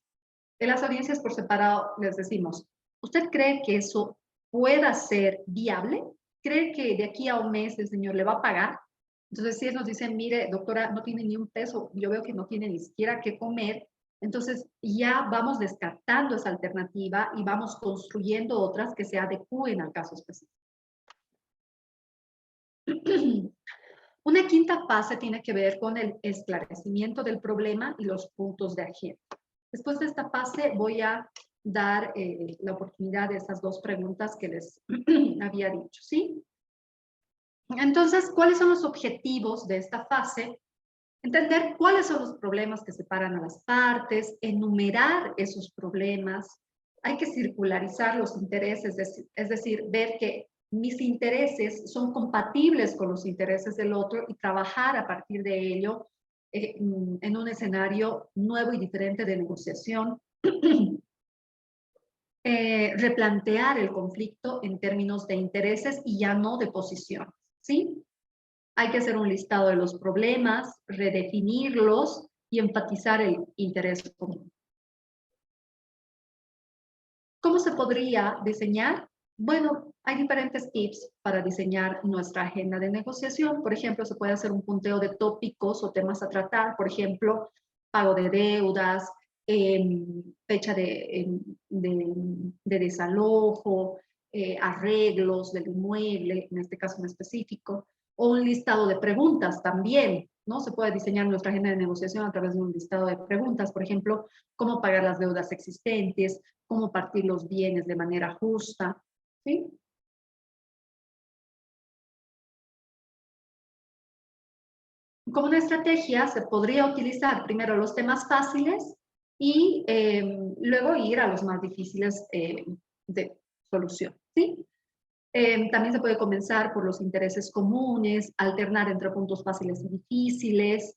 en las audiencias por separado les decimos, ¿usted cree que eso pueda ser viable? ¿Cree que de aquí a un mes el señor le va a pagar? Entonces, si ellos nos dicen, mire, doctora, no tiene ni un peso, yo veo que no tiene ni siquiera qué comer, entonces ya vamos descartando esa alternativa y vamos construyendo otras que se adecúen al caso específico. Una quinta fase tiene que ver con el esclarecimiento del problema y los puntos de agenda. Después de esta fase voy a dar la oportunidad de esas dos preguntas que les había dicho, ¿sí? Entonces, ¿cuáles son los objetivos de esta fase? Entender cuáles son los problemas que separan a las partes, enumerar esos problemas. Hay que circularizar los intereses, es decir, ver que mis intereses son compatibles con los intereses del otro y trabajar a partir de ello en un escenario nuevo y diferente de negociación. Replantear el conflicto en términos de intereses y ya no de posiciones, ¿sí? Hay que hacer un listado de los problemas, redefinirlos y enfatizar el interés común. ¿Cómo se podría diseñar? Bueno, hay diferentes tips para diseñar nuestra agenda de negociación. Por ejemplo, se puede hacer un punteo de tópicos o temas a tratar. Por ejemplo, pago de deudas, fecha de desalojo, arreglos del inmueble, en este caso en específico, o un listado de preguntas también, ¿no? Se puede diseñar nuestra agenda de negociación a través de un listado de preguntas, por ejemplo, cómo pagar las deudas existentes, cómo partir los bienes de manera justa, ¿sí? Como una estrategia se podría utilizar primero los temas fáciles y luego ir a los más difíciles de solución, ¿sí? También se puede comenzar por los intereses comunes, alternar entre puntos fáciles y difíciles.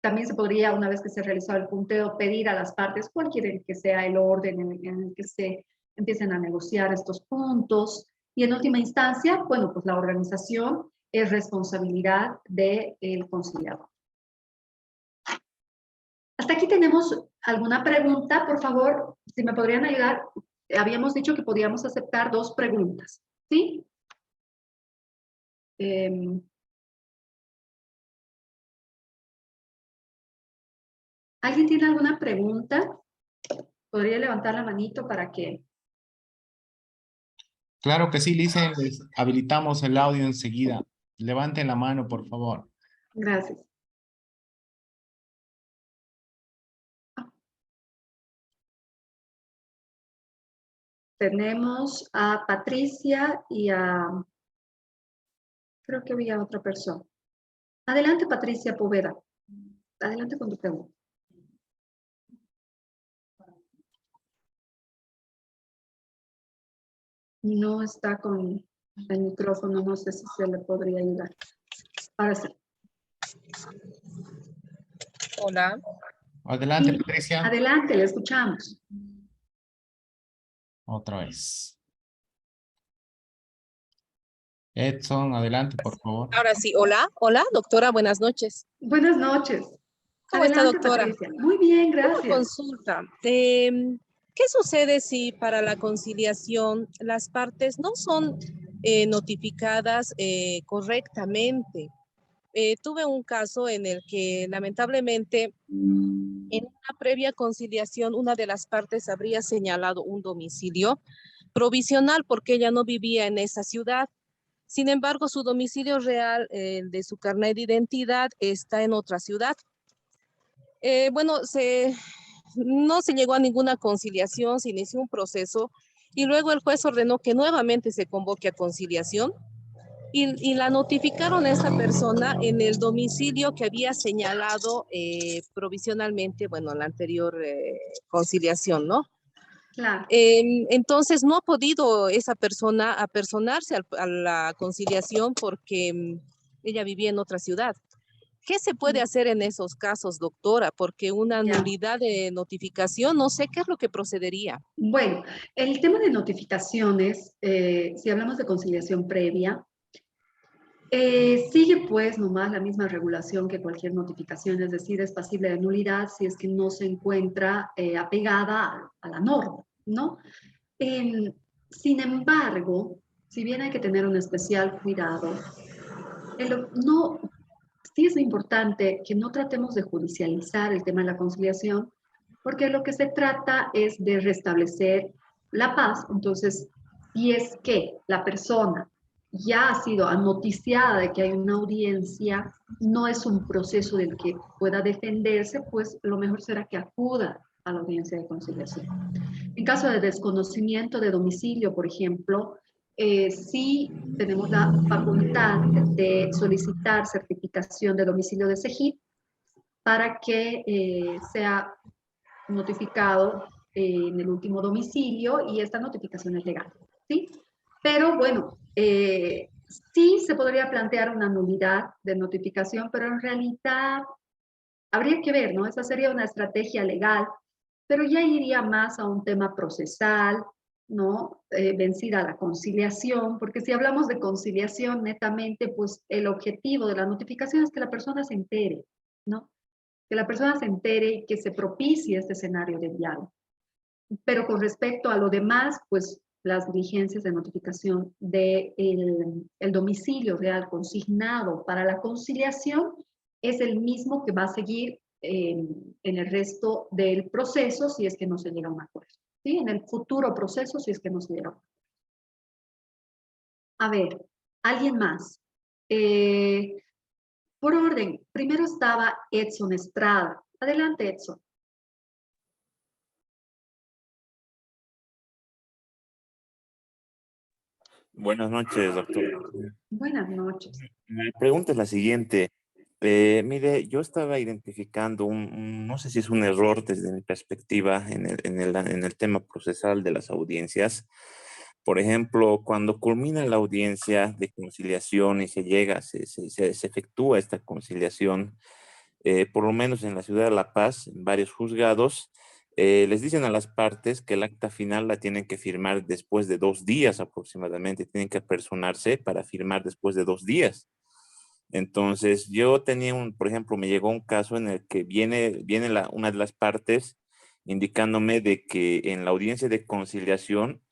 También se podría, una vez que se ha realizado el punteo, pedir a las partes cuál quieren que sea el orden en el que se empiecen a negociar estos puntos. Y en última instancia, bueno, pues la organización es responsabilidad del conciliador. Hasta aquí tenemos alguna pregunta, por favor, si me podrían ayudar. Habíamos dicho que podíamos aceptar 2 preguntas, ¿sí? ¿Alguien tiene alguna pregunta? ¿Podría levantar la manito para que... Claro que sí, Licen, les habilitamos el audio enseguida. Levanten la mano, por favor. Gracias. Tenemos a Patricia y a... Creo que había otra persona. Adelante, Patricia Poveda. Adelante con tu pregunta. No está con el micrófono, no sé si se le podría ayudar. Ahora sí. Hola, Adelante, Sí, Patricia. adelante, le escuchamos. Otra vez. Edson, adelante, por favor. ahora sí, hola, doctora, buenas noches. Buenas noches. ¿Cómo está, Adelante, doctora? Patricia. Muy bien, Una gracias. consulta. ¿Qué sucede si para la conciliación las partes no son notificadas correctamente? Tuve un caso en el que lamentablemente en una previa conciliación una de las partes habría señalado un domicilio provisional porque ella no vivía en esa ciudad. Sin embargo, su domicilio real de su carnet de identidad está en otra ciudad. Bueno, no se llegó a ninguna conciliación, se inició un proceso y luego el juez ordenó que nuevamente se convoque a conciliación y la notificaron a esa persona en el domicilio que había señalado provisionalmente, bueno, la anterior conciliación, ¿no? Claro. Entonces no ha podido esa persona apersonarse a la conciliación porque ella vivía en otra ciudad. ¿Qué se puede hacer en esos casos, doctora? Porque una Ya. nulidad de notificación, no sé qué es lo que procedería. Bueno, el tema de notificaciones, si hablamos de conciliación previa, sigue pues nomás la misma regulación que cualquier notificación, es decir, es pasible de nulidad si es que no se encuentra apegada a la norma, ¿no? Sin embargo, si bien hay que tener un especial cuidado, no, sí es importante que no tratemos de judicializar el tema de la conciliación, porque lo que se trata es de restablecer la paz. Entonces, si es que la persona ya ha sido noticiada de que hay una audiencia, no es un proceso del que pueda defenderse, pues lo mejor será que acuda a la audiencia de conciliación. En caso de desconocimiento de domicilio, por ejemplo, sí tenemos la facultad de solicitar certificación de domicilio de CEGIP para que sea notificado en el último domicilio y esta notificación es legal, ¿sí? Pero bueno, sí se podría plantear una nulidad de notificación, pero en realidad habría que ver, ¿no? Esa sería una estrategia legal, pero ya iría más a un tema procesal, ¿no? Vencida la conciliación, porque si hablamos de conciliación netamente, pues el objetivo de la notificación es que la persona se entere, ¿no? Que la persona se entere y que se propicie este escenario de diálogo. Pero con respecto a lo demás, pues las diligencias de notificación del el domicilio real consignado para la conciliación es el mismo que va a seguir en el resto del proceso si es que no se llega a un acuerdo. ¿Sí? En el futuro proceso si es que no se llega a un acuerdo. A ver, ¿alguien más? Por orden, primero estaba Edson Estrada. Adelante, Edson. Buenas noches, doctor. Buenas noches. Mi pregunta es la siguiente. Mire, yo estaba identificando no sé si es un error desde mi perspectiva en el tema procesal de las audiencias. Por ejemplo, cuando culmina la audiencia de conciliación y se efectúa esta conciliación, por lo menos en la ciudad de La Paz, en varios juzgados, les dicen a las partes que el acta final la tienen que firmar después de 2 días aproximadamente, tienen que apersonarse para firmar después de 2 días. Entonces, yo tenía por ejemplo, me llegó un caso en el que viene una de las partes indicándome de que en la audiencia de conciliación,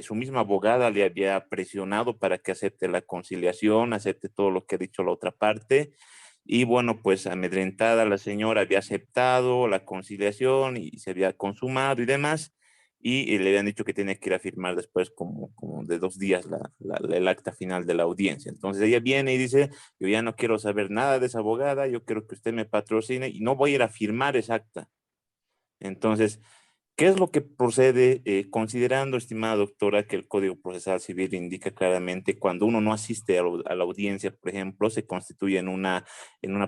su misma abogada le había presionado para que acepte la conciliación, acepte todo lo que ha dicho la otra parte, y bueno, pues amedrentada la señora había aceptado la conciliación y se había consumado y demás, y le habían dicho que tenía que ir a firmar después como de 2 días el acta final de la audiencia. Entonces ella viene y dice, yo ya no quiero saber nada de esa abogada, yo quiero que usted me patrocine y no voy a ir a firmar esa acta. Entonces, ¿qué es lo que procede considerando, estimada doctora, que el Código Procesal Civil indica claramente cuando uno no asiste a la audiencia, por ejemplo, se constituye en una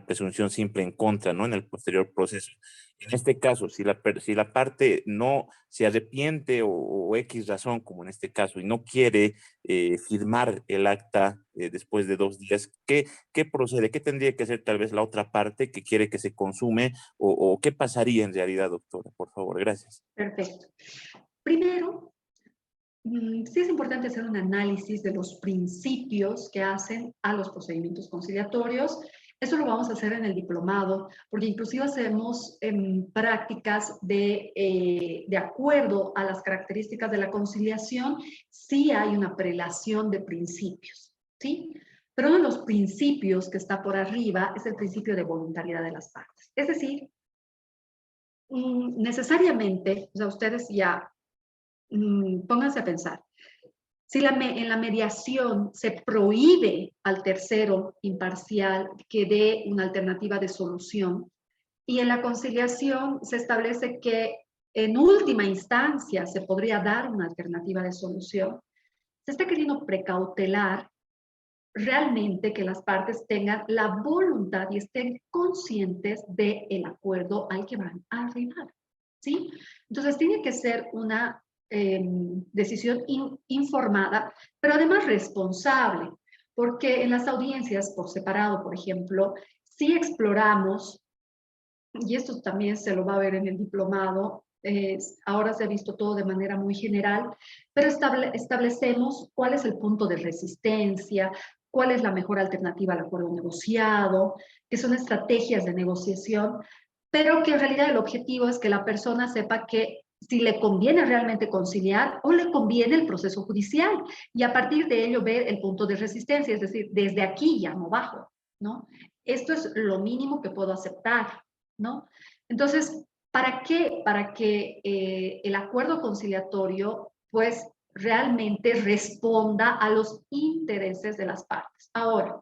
presunción simple en contra, ¿no? En el posterior proceso. En este caso, si la parte no se arrepiente o X razón, como en este caso, y no quiere firmar el acta después de 2 días, ¿qué procede? ¿Qué tendría que hacer tal vez la otra parte que quiere que se consume? ¿O qué pasaría en realidad, doctora? Por favor, gracias. Perfecto. Primero, sí es importante hacer un análisis de los principios que hacen a los procedimientos conciliatorios. Eso lo vamos a hacer en el diplomado, porque inclusive hacemos prácticas de acuerdo a las características de la conciliación, sí hay una prelación de principios, ¿sí? Pero uno de los principios que está por arriba es el principio de voluntariedad de las partes. Es decir, necesariamente, o sea, ustedes ya pónganse a pensar, si en la mediación se prohíbe al tercero imparcial que dé una alternativa de solución y en la conciliación se establece que en última instancia se podría dar una alternativa de solución, se está queriendo precautelar realmente que las partes tengan la voluntad y estén conscientes del acuerdo al que van a arribar, ¿sí? Entonces tiene que ser una decisión informada, pero además responsable, porque en las audiencias por separado, por ejemplo, sí exploramos, y esto también se lo va a ver en el diplomado, ahora se ha visto todo de manera muy general, pero establecemos cuál es el punto de resistencia, cuál es la mejor alternativa al acuerdo negociado, que son estrategias de negociación, pero que en realidad el objetivo es que la persona sepa que si le conviene realmente conciliar o le conviene el proceso judicial y a partir de ello ver el punto de resistencia, es decir, desde aquí ya no bajo, ¿no? Esto es lo mínimo que puedo aceptar, ¿no? Entonces, ¿para qué? Para que el acuerdo conciliatorio, pues, realmente responda a los intereses de las partes. Ahora,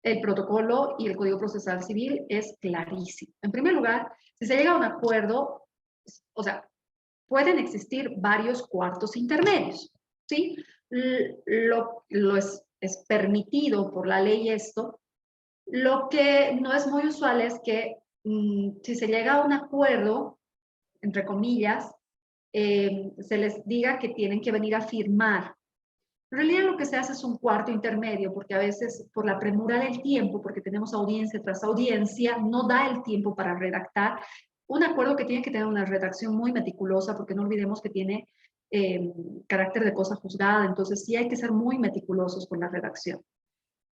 el protocolo y el Código Procesal Civil es clarísimo. En primer lugar, si se llega a un acuerdo, o sea, pueden existir varios cuartos intermedios, ¿sí? Lo es permitido por la ley esto. Lo que no es muy usual es que si se llega a un acuerdo, entre comillas, se les diga que tienen que venir a firmar. En realidad lo que se hace es un cuarto intermedio, porque a veces por la premura del tiempo, porque tenemos audiencia tras audiencia, no da el tiempo para redactar un acuerdo que tiene que tener una redacción muy meticulosa, porque no olvidemos que tiene carácter de cosa juzgada, entonces sí hay que ser muy meticulosos con la redacción.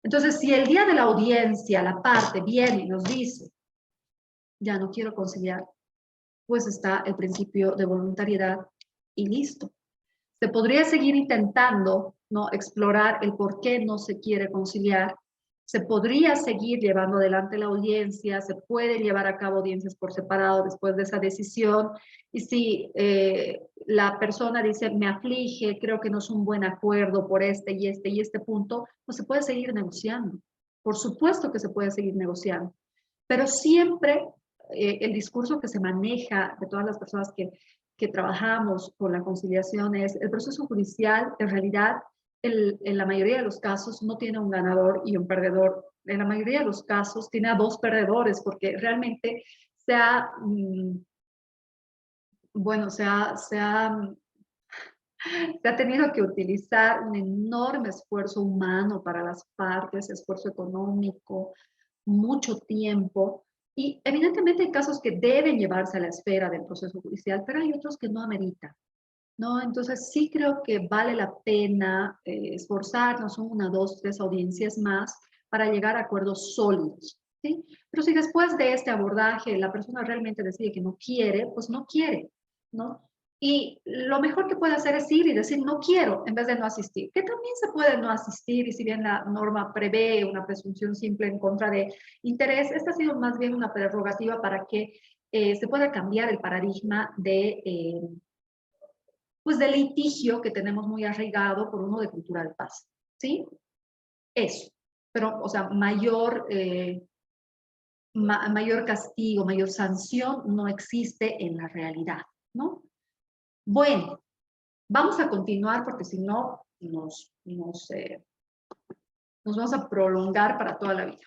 Entonces, si el día de la audiencia la parte viene y nos dice, ya no quiero conciliar, pues está el principio de voluntariedad y listo. Se podría seguir intentando, ¿no?, explorar el por qué no se quiere conciliar. Se podría seguir llevando adelante la audiencia, se puede llevar a cabo audiencias por separado después de esa decisión. Y si la persona dice, me aflige, creo que no es un buen acuerdo por este y este y este punto, pues se puede seguir negociando. Por supuesto que se puede seguir negociando. Pero siempre el discurso que se maneja de todas las personas que trabajamos con la conciliación es el proceso judicial, en realidad, en la mayoría de los casos no tiene un ganador y un perdedor. En la mayoría de los casos tiene a dos perdedores porque realmente se ha, bueno, se ha tenido que utilizar un enorme esfuerzo humano para las partes, esfuerzo económico, mucho tiempo. Y evidentemente hay casos que deben llevarse a la esfera del proceso judicial, pero hay otros que no ameritan, ¿no? Entonces sí creo que vale la pena esforzarnos una, dos, tres audiencias más para llegar a acuerdos sólidos, ¿sí? Pero si después de este abordaje la persona realmente decide que no quiere, pues no quiere, ¿no? Y lo mejor que puede hacer es ir y decir no quiero en vez de no asistir, que también se puede no asistir y si bien la norma prevé una presunción simple en contra de interés, esta ha sido más bien una prerrogativa para que se pueda cambiar el paradigma de pues del litigio que tenemos muy arraigado por uno de cultura de paz, ¿sí? Eso. Pero, o sea, mayor castigo, mayor sanción no existe en la realidad, ¿no? Bueno, vamos a continuar porque si no nos vamos a prolongar para toda la vida.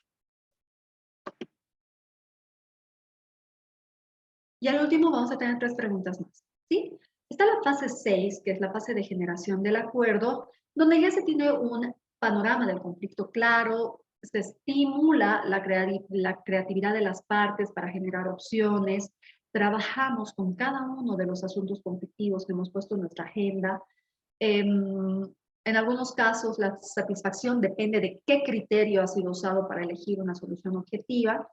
Y al último vamos a tener 3 preguntas más, ¿sí? Está la fase 6, que es la fase de generación del acuerdo, donde ya se tiene un panorama del conflicto claro, se estimula la creatividad de las partes para generar opciones, trabajamos con cada uno de los asuntos conflictivos que hemos puesto en nuestra agenda. En algunos casos, la satisfacción depende de qué criterio ha sido usado para elegir una solución objetiva.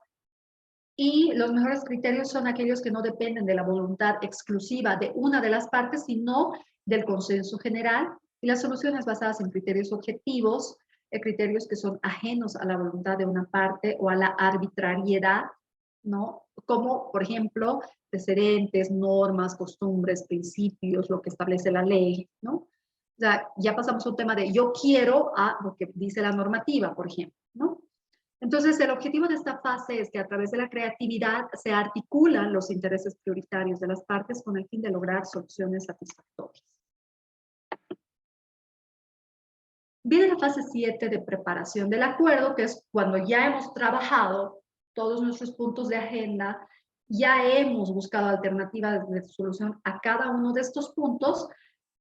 Y los mejores criterios son aquellos que no dependen de la voluntad exclusiva de una de las partes, sino del consenso general. Y las soluciones basadas en criterios objetivos, criterios que son ajenos a la voluntad de una parte o a la arbitrariedad, ¿no? Como, por ejemplo, precedentes, normas, costumbres, principios, lo que establece la ley, ¿no? O sea, ya pasamos a un tema de yo quiero a lo que dice la normativa, por ejemplo, ¿no? Entonces, el objetivo de esta fase es que a través de la creatividad se articulan los intereses prioritarios de las partes con el fin de lograr soluciones satisfactorias. Viene la fase 7 de preparación del acuerdo, que es cuando ya hemos trabajado todos nuestros puntos de agenda, ya hemos buscado alternativas de solución a cada uno de estos puntos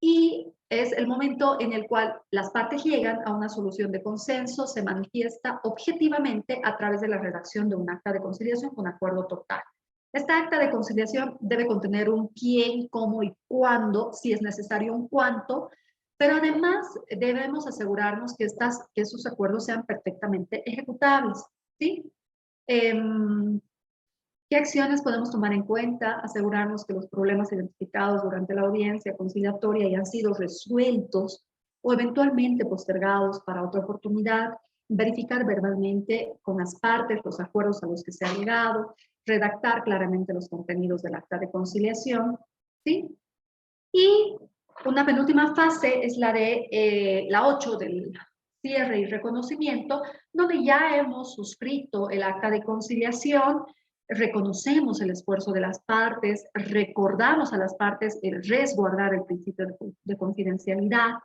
y es el momento en el cual las partes llegan a una solución de consenso, se manifiesta objetivamente a través de la redacción de un acta de conciliación con acuerdo total. Esta acta de conciliación debe contener un quién, cómo y cuándo, si es necesario un cuánto, pero además debemos asegurarnos que esos acuerdos sean perfectamente ejecutables, ¿sí? ¿Qué acciones podemos tomar en cuenta? Asegurarnos que los problemas identificados durante la audiencia conciliatoria hayan sido resueltos o eventualmente postergados para otra oportunidad, verificar verbalmente con las partes los acuerdos a los que se ha llegado, redactar claramente los contenidos del acta de conciliación, ¿sí? Y una penúltima fase es la de la 8 del cierre y reconocimiento, donde ya hemos suscrito el acta de conciliación, reconocemos el esfuerzo de las partes, recordamos a las partes el resguardar el principio de confidencialidad,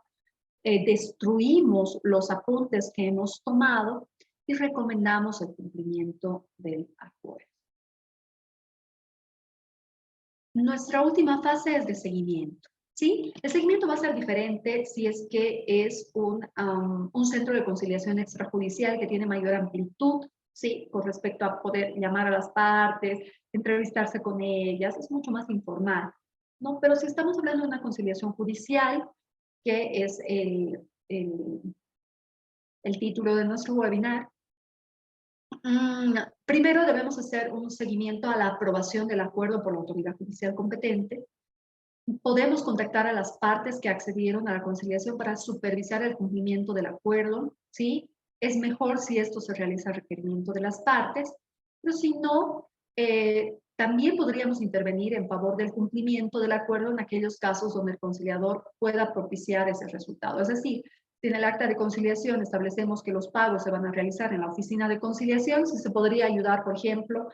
destruimos los apuntes que hemos tomado y recomendamos el cumplimiento del acuerdo. Nuestra última fase es de seguimiento, ¿sí? El seguimiento va a ser diferente si es que es un centro de conciliación extrajudicial que tiene mayor amplitud, ¿sí? Con respecto a poder llamar a las partes, entrevistarse con ellas, es mucho más informal, ¿no? Pero si estamos hablando de una conciliación judicial, que es el título de nuestro webinar, primero debemos hacer un seguimiento a la aprobación del acuerdo por la autoridad judicial competente. Podemos contactar a las partes que accedieron a la conciliación para supervisar el cumplimiento del acuerdo, ¿sí? Es mejor si esto se realiza a requerimiento de las partes, pero si no, también podríamos intervenir en favor del cumplimiento del acuerdo en aquellos casos donde el conciliador pueda propiciar ese resultado. Es decir, si en el acta de conciliación establecemos que los pagos se van a realizar en la oficina de conciliación, si se podría ayudar, por ejemplo,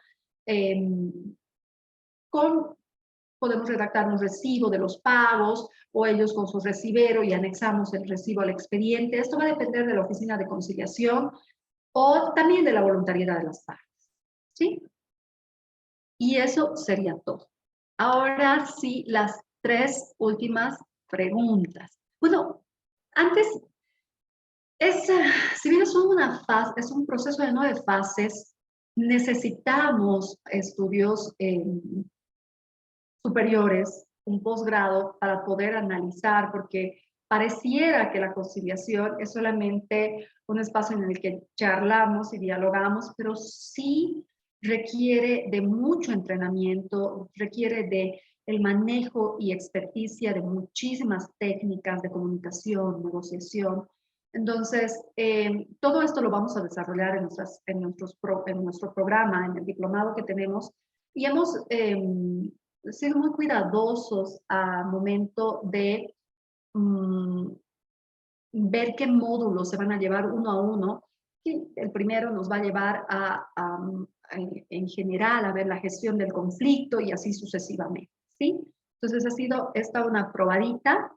podemos redactar un recibo de los pagos o ellos con su recibero y anexamos el recibo al expediente. Esto va a depender de la oficina de conciliación o también de la voluntariedad de las partes, ¿sí? Y eso sería todo. Ahora sí, las 3 últimas preguntas. Bueno, antes, si bien es un proceso de 9 fases, necesitamos estudios superiores, un posgrado, para poder analizar, porque pareciera que la conciliación es solamente un espacio en el que charlamos y dialogamos, pero sí requiere de mucho entrenamiento, requiere de el manejo y experticia de muchísimas técnicas de comunicación, negociación. Entonces, todo esto lo vamos a desarrollar en nuestro programa, en el diplomado que tenemos, y hemos ser muy cuidadosos al momento de ver qué módulos se van a llevar uno a uno. El primero nos va a llevar en general a ver la gestión del conflicto y así sucesivamente, ¿sí? Entonces ha sido esta una probadita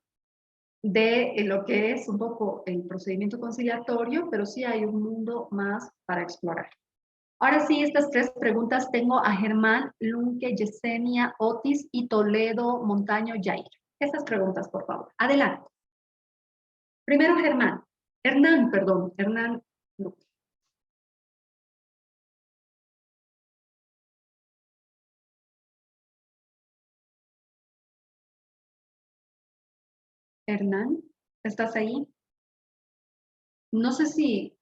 de lo que es un poco el procedimiento conciliatorio, pero sí hay un mundo más para explorar. Ahora sí, estas 3 preguntas tengo a Germán, Lunque, Yesenia, Otis y Toledo, Montaño, Jair. Estas preguntas, por favor. Adelante. Primero Germán. Hernán, perdón. Hernán Luque. Hernán, ¿estás ahí? No sé si...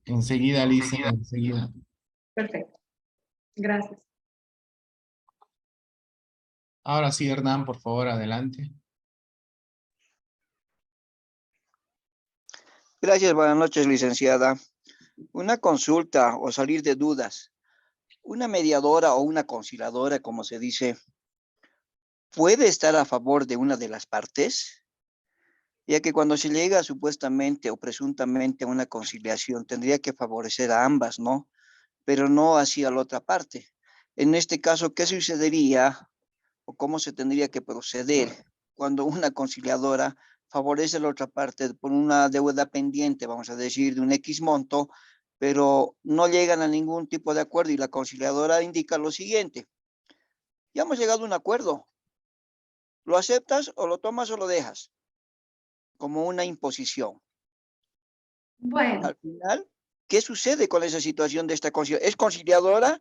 Enseguida, Alicia, enseguida. Perfecto. Gracias. Ahora sí, Hernán, por favor, adelante. Gracias, buenas noches, licenciada. Una consulta o salir de dudas. Una mediadora o una conciliadora, como se dice, ¿puede estar a favor de una de las partes? Ya que cuando se llega supuestamente o presuntamente a una conciliación, tendría que favorecer a ambas, ¿no? Pero no hacia la otra parte. En este caso, ¿qué sucedería o cómo se tendría que proceder cuando una conciliadora favorece a la otra parte por una deuda pendiente, vamos a decir, de un X monto, pero no llegan a ningún tipo de acuerdo y la conciliadora indica lo siguiente: ya hemos llegado a un acuerdo, ¿lo aceptas o lo tomas o lo dejas? Como una imposición. Bueno, Al final, ¿qué sucede con esa situación de esta conciliadora? ¿Es conciliadora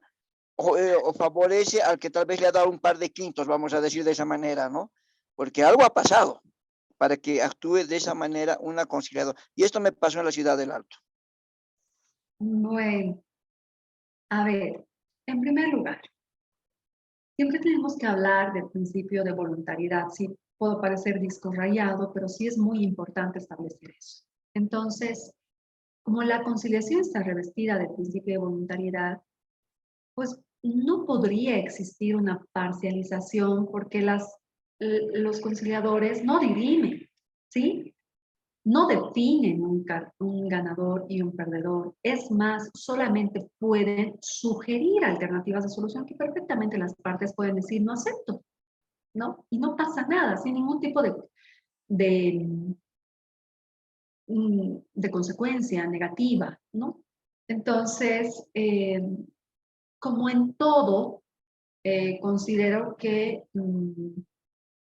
o favorece al que tal vez le ha dado un par de quintos, vamos a decir de esa manera, ¿no? Porque algo ha pasado para que actúe de esa manera una conciliadora. Y esto me pasó en la ciudad del Alto. bueno. A ver, en primer lugar, siempre tenemos que hablar del principio de voluntariedad. Sí, puedo parecer disco rayado, pero sí es muy importante establecer eso. Entonces, como la conciliación está revestida del principio de voluntariedad, pues no podría existir una parcialización porque los conciliadores no dirimen, ¿sí? No definen un ganador y un perdedor. Es más, solamente pueden sugerir alternativas de solución que perfectamente las partes pueden decir no acepto, ¿no? Y no pasa nada, sin ningún tipo de, de consecuencia negativa, ¿no? Entonces, como en todo, considero que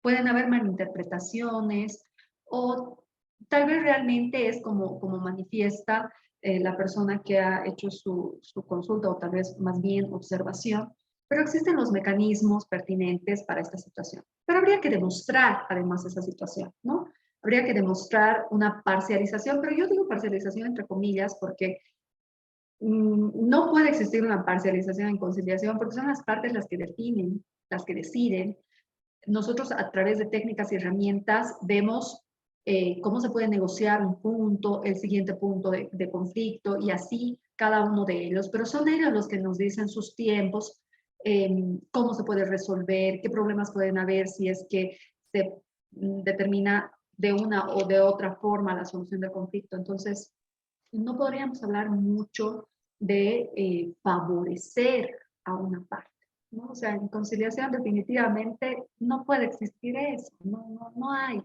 pueden haber malinterpretaciones o tal vez realmente es como manifiesta la persona que ha hecho su consulta o tal vez más bien observación, pero existen los mecanismos pertinentes para esta situación. Pero habría que demostrar además esa situación, ¿no? Habría que demostrar una parcialización, pero yo digo parcialización entre comillas porque no puede existir una parcialización en conciliación porque son las partes las que definen, las que deciden. Nosotros a través de técnicas y herramientas vemos cómo se puede negociar un punto, el siguiente punto de conflicto y así cada uno de ellos, pero son ellos los que nos dicen sus tiempos, cómo se puede resolver, qué problemas pueden haber si es que se determina de una o de otra forma la solución del conflicto. Entonces, no podríamos hablar mucho de favorecer a una parte, ¿no? O sea, en conciliación definitivamente no puede existir eso, no hay.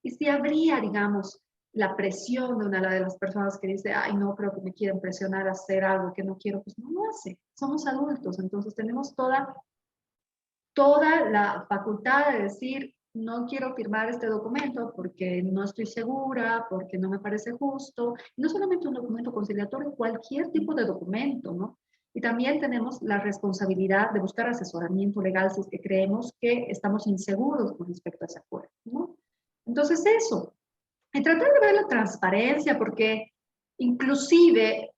Y si habría, digamos, la presión de una de las personas que dice, ay, no, creo que me quieren presionar a hacer algo que no quiero, pues no lo hace. Somos adultos, entonces tenemos toda la facultad de decir, no quiero firmar este documento porque no estoy segura, porque no me parece justo. No solamente un documento conciliatorio, cualquier tipo de documento, ¿no? Y también tenemos la responsabilidad de buscar asesoramiento legal si es que creemos que estamos inseguros con respecto a ese acuerdo, ¿no? Entonces eso, y tratar de ver la transparencia, porque inclusive,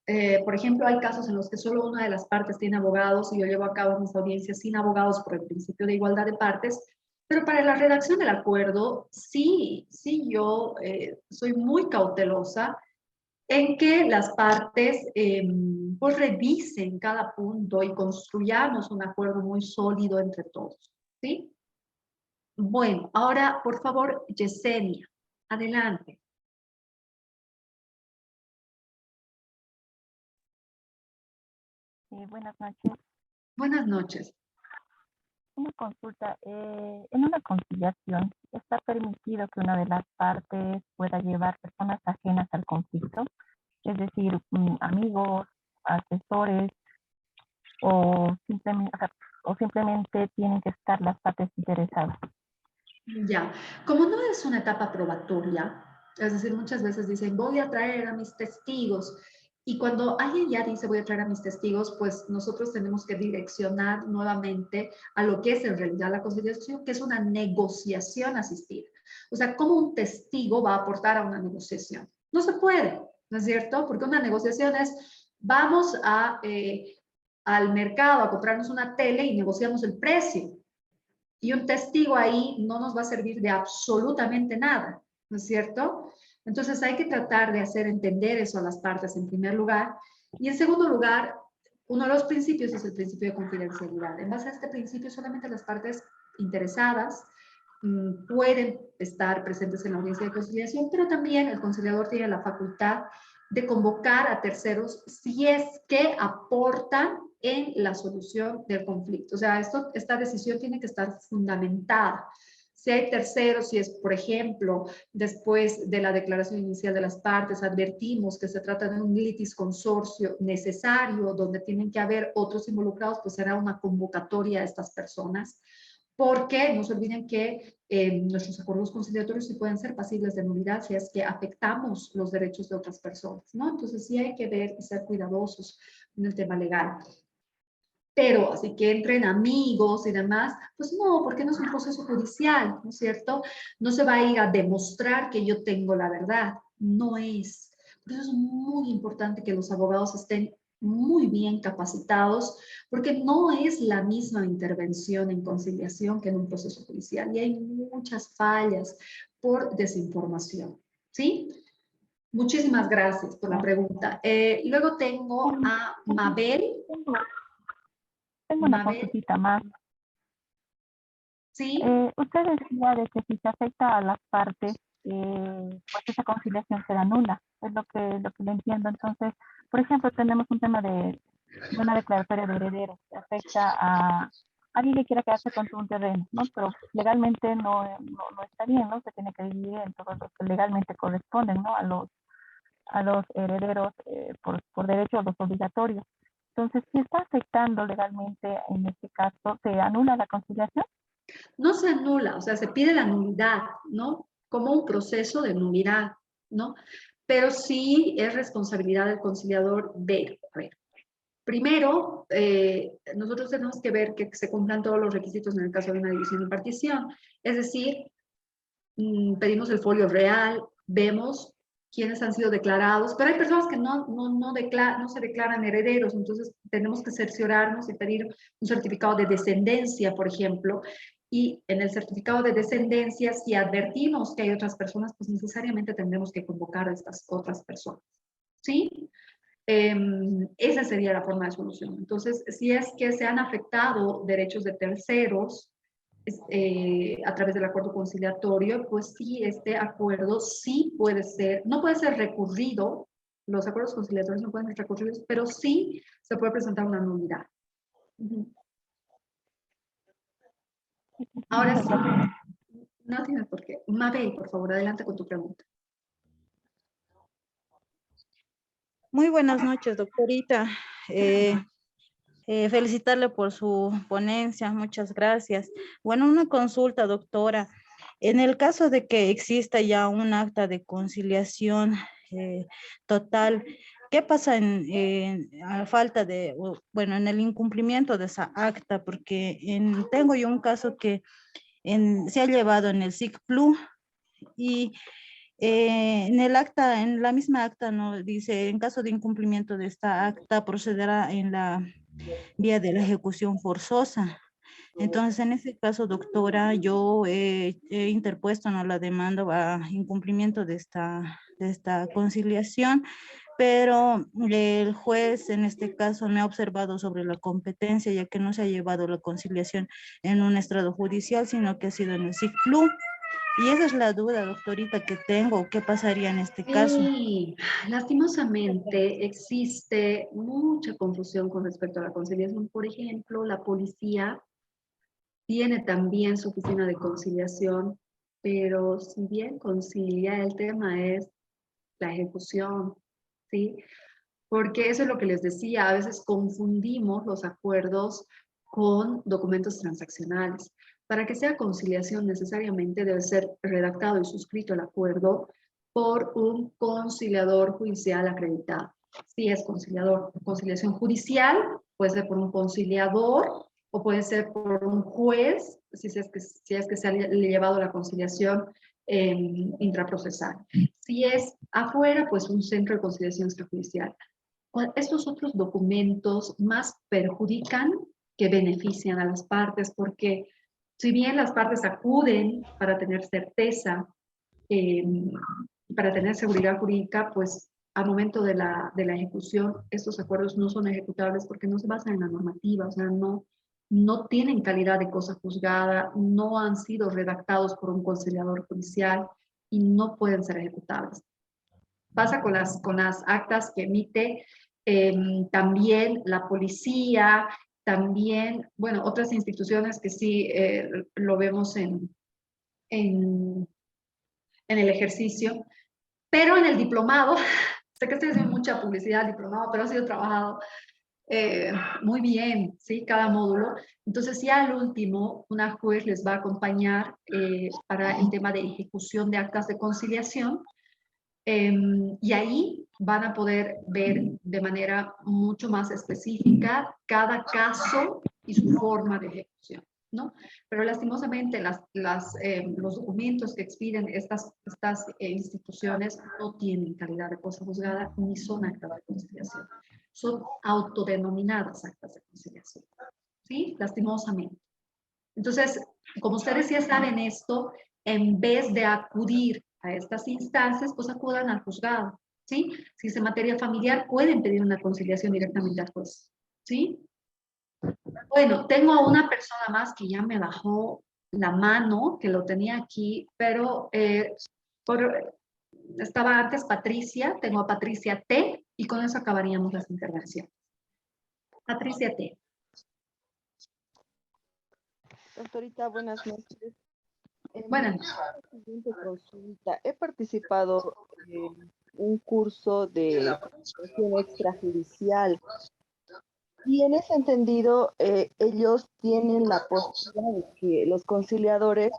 por ejemplo, hay casos en los que solo una de las partes tiene abogados y yo llevo a cabo mis audiencias sin abogados por el principio de igualdad de partes, pero para la redacción del acuerdo, sí, yo soy muy cautelosa en que las partes pues revisen cada punto y construyamos un acuerdo muy sólido entre todos, ¿sí? Bueno, ahora, por favor, Yesenia, adelante. Buenas noches. Buenas noches. Una consulta. En una conciliación, ¿está permitido que una de las partes pueda llevar personas ajenas al conflicto? Es decir, amigos, asesores o simplemente tienen que estar las partes interesadas. Ya, como no es una etapa probatoria, es decir, muchas veces dicen, voy a traer a mis testigos, y cuando alguien ya dice, voy a traer a mis testigos, pues nosotros tenemos que direccionar nuevamente a lo que es en realidad la conciliación, que es una negociación asistida. O sea, ¿cómo un testigo va a aportar a una negociación? No se puede, ¿no es cierto? Porque una negociación es, vamos al mercado a comprarnos una tele y negociamos el precio. Y un testigo ahí no nos va a servir de absolutamente nada, ¿no es cierto? Entonces hay que tratar de hacer entender eso a las partes en primer lugar. Y en segundo lugar, uno de los principios es el principio de confidencialidad. En base a este principio, solamente las partes interesadas pueden estar presentes en la audiencia de conciliación, pero también el conciliador tiene la facultad de convocar a terceros si es que aportan en la solución del conflicto. O sea, esta decisión tiene que estar fundamentada. Si hay terceros, si es, por ejemplo, después de la declaración inicial de las partes, advertimos que se trata de un litis consorcio necesario, donde tienen que haber otros involucrados, pues será una convocatoria a estas personas, porque no se olviden que nuestros acuerdos conciliatorios sí pueden ser pasibles de nulidad si es que afectamos los derechos de otras personas, ¿no? Entonces sí hay que ver y ser cuidadosos en el tema legal. Pero así que entren amigos y demás, pues no, porque no es un proceso judicial, ¿no es cierto? No se va a ir a demostrar que yo tengo la verdad, no es. Por eso es muy importante que los abogados estén muy bien capacitados, porque no es la misma intervención en conciliación que en un proceso judicial y hay muchas fallas por desinformación, ¿sí? Muchísimas gracias por la pregunta. Luego tengo a Mabel. Tengo una Mabel, consultita más. ¿sí? Usted decía de que si se afecta a las partes, pues esa conciliación será nula. Es lo que le entiendo. Entonces, por ejemplo, tenemos un tema de una declaratoria de herederos que afecta a alguien que quiera quedarse con un terreno, ¿no? Pero legalmente no está bien, ¿no? Se tiene que dividir en todos los que legalmente corresponden, ¿no? A los herederos por derecho a los obligatorios. Entonces, si está afectando legalmente, en este caso, ¿se anula la conciliación? No se anula, o sea, se pide la nulidad, ¿no? Como un proceso de nulidad, ¿no? Pero sí es responsabilidad del conciliador ver, a ver. Primero, nosotros tenemos que ver que se cumplan todos los requisitos en el caso de una división y partición. Es decir, pedimos el folio real, vemos quiénes han sido declarados, pero hay personas que no se declaran herederos, entonces tenemos que cerciorarnos y pedir un certificado de descendencia, por ejemplo, y en el certificado de descendencia, si advertimos que hay otras personas, pues necesariamente tendremos que convocar a estas otras personas, ¿sí? Esa sería la forma de solución. Entonces, si es que se han afectado derechos de terceros, a través del acuerdo conciliatorio, pues sí, este acuerdo sí puede ser, no puede ser recurrido, los acuerdos conciliatorios no pueden ser recurridos, pero sí se puede presentar una nulidad. Ahora sí, no tienes por qué. Mabel, por favor, adelante con tu pregunta. Muy buenas noches, doctorita. Felicitarle por su ponencia, muchas gracias. Bueno, una consulta, doctora. En el caso de que exista ya un acta de conciliación total, ¿qué pasa a falta de, bueno, en el incumplimiento de esa acta? Porque tengo yo un caso que se ha llevado en el SICPLU y en el acta, en la misma acta, ¿no? Dice, en caso de incumplimiento de esta acta, procederá en la vía de la ejecución forzosa. Entonces, en este caso, doctora, yo he interpuesto, ¿no?, la demanda a incumplimiento de esta conciliación, pero el juez en este caso me ha observado sobre la competencia, ya que no se ha llevado la conciliación en un estrado judicial, sino que ha sido en el SICPLU. Y esa es la duda, doctorita, que tengo. ¿Qué pasaría en este caso? Sí, lastimosamente existe mucha confusión con respecto a la conciliación. Por ejemplo, la policía tiene también su oficina de conciliación, pero si bien concilia, el tema es la ejecución, ¿sí? porque eso es lo que les decía, a veces confundimos los acuerdos con documentos transaccionales. Para que sea conciliación necesariamente debe ser redactado y suscrito el acuerdo por un conciliador judicial acreditado. Si es conciliación judicial, puede ser por un conciliador o puede ser por un juez, si es que se ha llevado la conciliación intraprocesal. Si es afuera, pues un centro de conciliación extrajudicial. Estos otros documentos más perjudican que benefician a las partes, porque si bien las partes acuden para tener certeza, para tener seguridad jurídica, pues al momento de la ejecución, estos acuerdos no son ejecutables porque no se basan en la normativa, o sea, no tienen calidad de cosa juzgada, no han sido redactados por un conciliador judicial y no pueden ser ejecutables. Pasa con las actas que emite también la policía, también, bueno, otras instituciones que sí lo vemos en el ejercicio, pero en el diplomado, sé que estoy haciendo mucha publicidad al diplomado, pero ha sido trabajado muy bien, ¿sí? Cada módulo. Entonces, ya al último, una juez les va a acompañar para el tema de ejecución de actas de conciliación, y ahí van a poder ver de manera mucho más específica cada caso y su forma de ejecución, ¿no? Pero lastimosamente los documentos que expiden estas instituciones no tienen calidad de cosa juzgada ni son actas de conciliación. Son autodenominadas actas de conciliación, ¿sí? Lastimosamente. Entonces, como ustedes ya saben esto, en vez de acudir a estas instancias, pues acudan al juzgado, ¿sí? Si es en materia familiar, pueden pedir una conciliación directamente al juez, ¿sí? Bueno, tengo a una persona más que ya me bajó la mano, que lo tenía aquí, pero estaba antes Patricia, tengo a Patricia T, y con eso acabaríamos las intervenciones. Patricia T. Doctorita, buenas noches. Buenas. Siguiente consulta. He participado en un curso de conciliación extrajudicial y en ese entendido ellos tienen la postura de que los conciliadores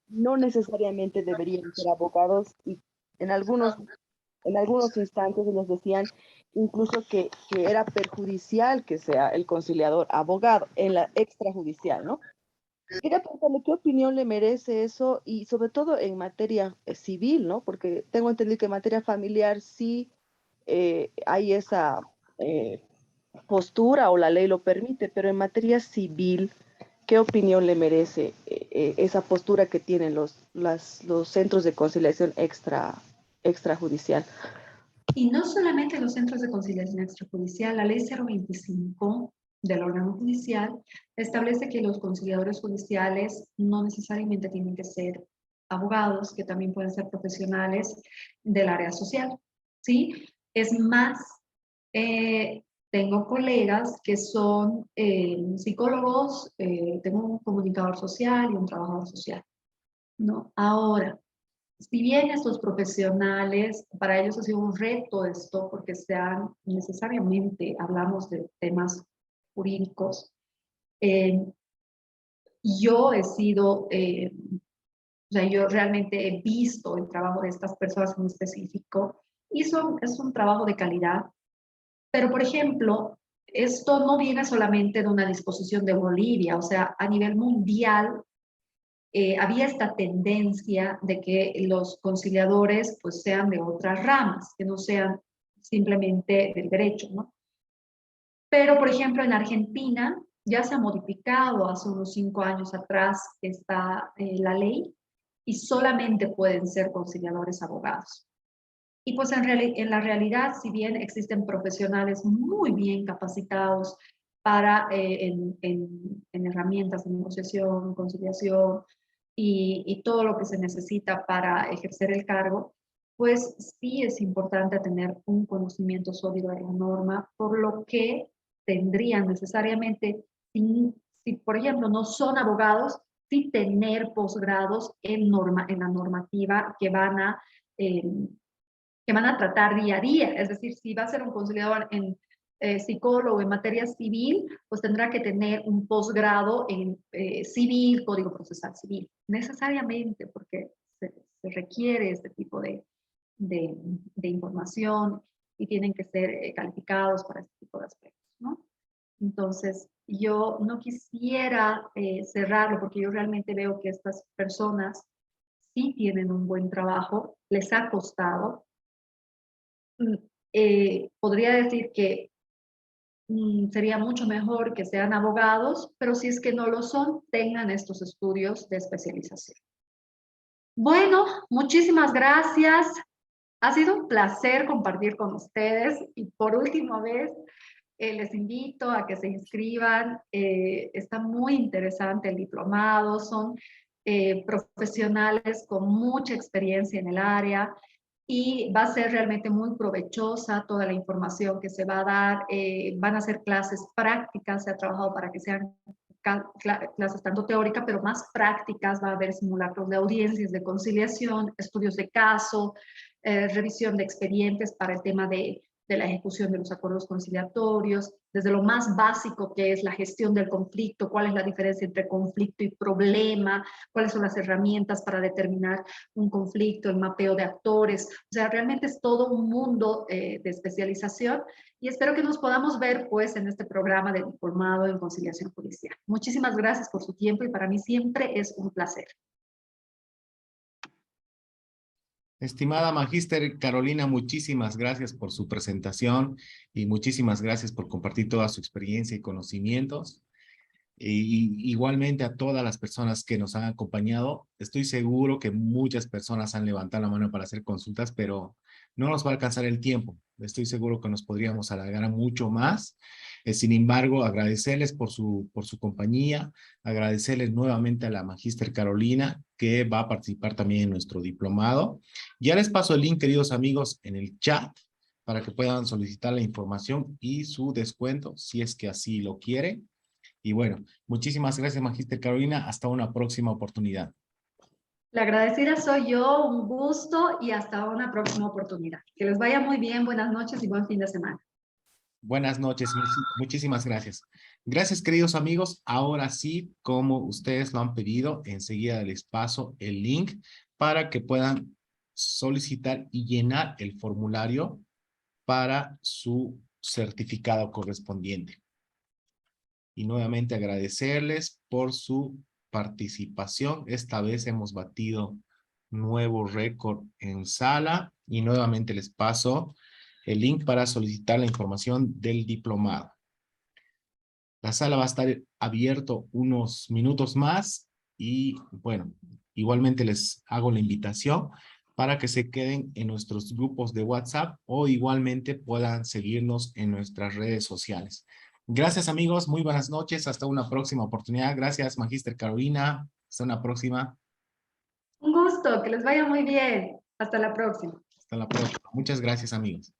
no necesariamente deberían ser abogados y en algunos instantes ellos decían incluso que era perjudicial que sea el conciliador abogado en la extrajudicial, ¿no? Quería preguntarle qué opinión le merece eso y sobre todo en materia civil, ¿no? Porque tengo entendido que en materia familiar sí hay esa postura o la ley lo permite, pero en materia civil, ¿qué opinión le merece esa postura que tienen los centros de conciliación extrajudicial? Y no solamente los centros de conciliación extrajudicial, la ley 025 del órgano judicial establece que los conciliadores judiciales no necesariamente tienen que ser abogados, que también pueden ser profesionales del área social, ¿sí? Es más, tengo colegas que son psicólogos, tengo un comunicador social y un trabajador social, ¿no? Ahora, si bien estos profesionales, para ellos ha sido un reto esto, porque necesariamente hablamos de temas jurídicos, yo he sido, o sea, yo realmente he visto el trabajo de estas personas en específico, y es un trabajo de calidad, pero por ejemplo, esto no viene solamente de una disposición de Bolivia, o sea, a nivel mundial, había esta tendencia de que los conciliadores pues sean de otras ramas, que no sean simplemente del derecho, ¿no? Pero, por ejemplo, en Argentina ya se ha modificado hace unos 5 años atrás la ley y solamente pueden ser conciliadores abogados. Y pues en la realidad, si bien existen profesionales muy bien capacitados para en herramientas de negociación, conciliación, y todo lo que se necesita para ejercer el cargo, pues sí es importante tener un conocimiento sólido de la norma, por lo que tendrían necesariamente, si por ejemplo no son abogados, sí tener posgrados en la normativa que van a que van a tratar día a día. Es decir, si va a ser un conciliador en psicólogo en materia civil, pues tendrá que tener un posgrado en civil, código procesal civil, necesariamente, porque se requiere este tipo de información y tienen que ser calificados para este tipo de aspectos, ¿no? Entonces, yo no quisiera cerrarlo porque yo realmente veo que estas personas sí tienen un buen trabajo, les ha costado. Podría decir que sería mucho mejor que sean abogados, pero si es que no lo son, tengan estos estudios de especialización. Bueno, muchísimas gracias. Ha sido un placer compartir con ustedes y por última vez les invito a que se inscriban. Está muy interesante el diplomado, son profesionales con mucha experiencia en el área y va a ser realmente muy provechosa toda la información que se va a dar. Van a ser clases prácticas, se ha trabajado para que sean clases tanto teóricas, pero más prácticas. Va a haber simulacros de audiencias, de conciliación, estudios de caso, revisión de expedientes para el tema de la ejecución de los acuerdos conciliatorios, desde lo más básico que es la gestión del conflicto, cuál es la diferencia entre conflicto y problema, cuáles son las herramientas para determinar un conflicto, el mapeo de actores. O sea, realmente es todo un mundo de especialización y espero que nos podamos ver pues en este programa de diplomado en conciliación judicial. Muchísimas gracias por su tiempo y para mí siempre es un placer. Estimada Magíster Carolina, muchísimas gracias por su presentación y muchísimas gracias por compartir toda su experiencia y conocimientos. Y igualmente a todas las personas que nos han acompañado. Estoy seguro que muchas personas han levantado la mano para hacer consultas, pero no nos va a alcanzar el tiempo. Estoy seguro que nos podríamos alargar mucho más. Sin embargo, agradecerles por su compañía, agradecerles nuevamente a la Magíster Carolina, que va a participar también en nuestro diplomado. Ya les paso el link, queridos amigos, en el chat, para que puedan solicitar la información y su descuento, si es que así lo quieren. Y bueno, muchísimas gracias, Magíster Carolina. Hasta una próxima oportunidad. La agradecida soy yo, un gusto y hasta una próxima oportunidad. Que les vaya muy bien, buenas noches y buen fin de semana. Buenas noches, muchísimas gracias. Gracias, queridos amigos. Ahora sí, como ustedes lo han pedido, enseguida les paso el link para que puedan solicitar y llenar el formulario para su certificado correspondiente. Y nuevamente agradecerles por su participación. Esta vez hemos batido nuevo récord en sala y nuevamente les paso el link para solicitar la información del diplomado. La sala va a estar abierto unos minutos más y bueno, igualmente les hago la invitación para que se queden en nuestros grupos de WhatsApp o igualmente puedan seguirnos en nuestras redes sociales. Gracias, amigos. Muy buenas noches. Hasta una próxima oportunidad. Gracias, Magíster Carolina. Hasta una próxima. Un gusto, que les vaya muy bien. Hasta la próxima. Hasta la próxima. Muchas gracias, amigos.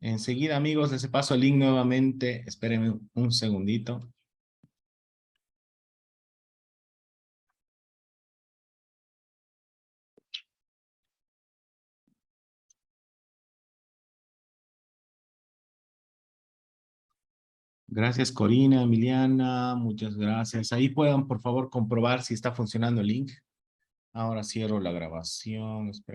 Enseguida, amigos, les paso el link nuevamente. Espérenme un segundito. Gracias, Corina, Emiliana, muchas gracias. Ahí puedan, por favor, comprobar si está funcionando el link. Ahora cierro la grabación. Esperen.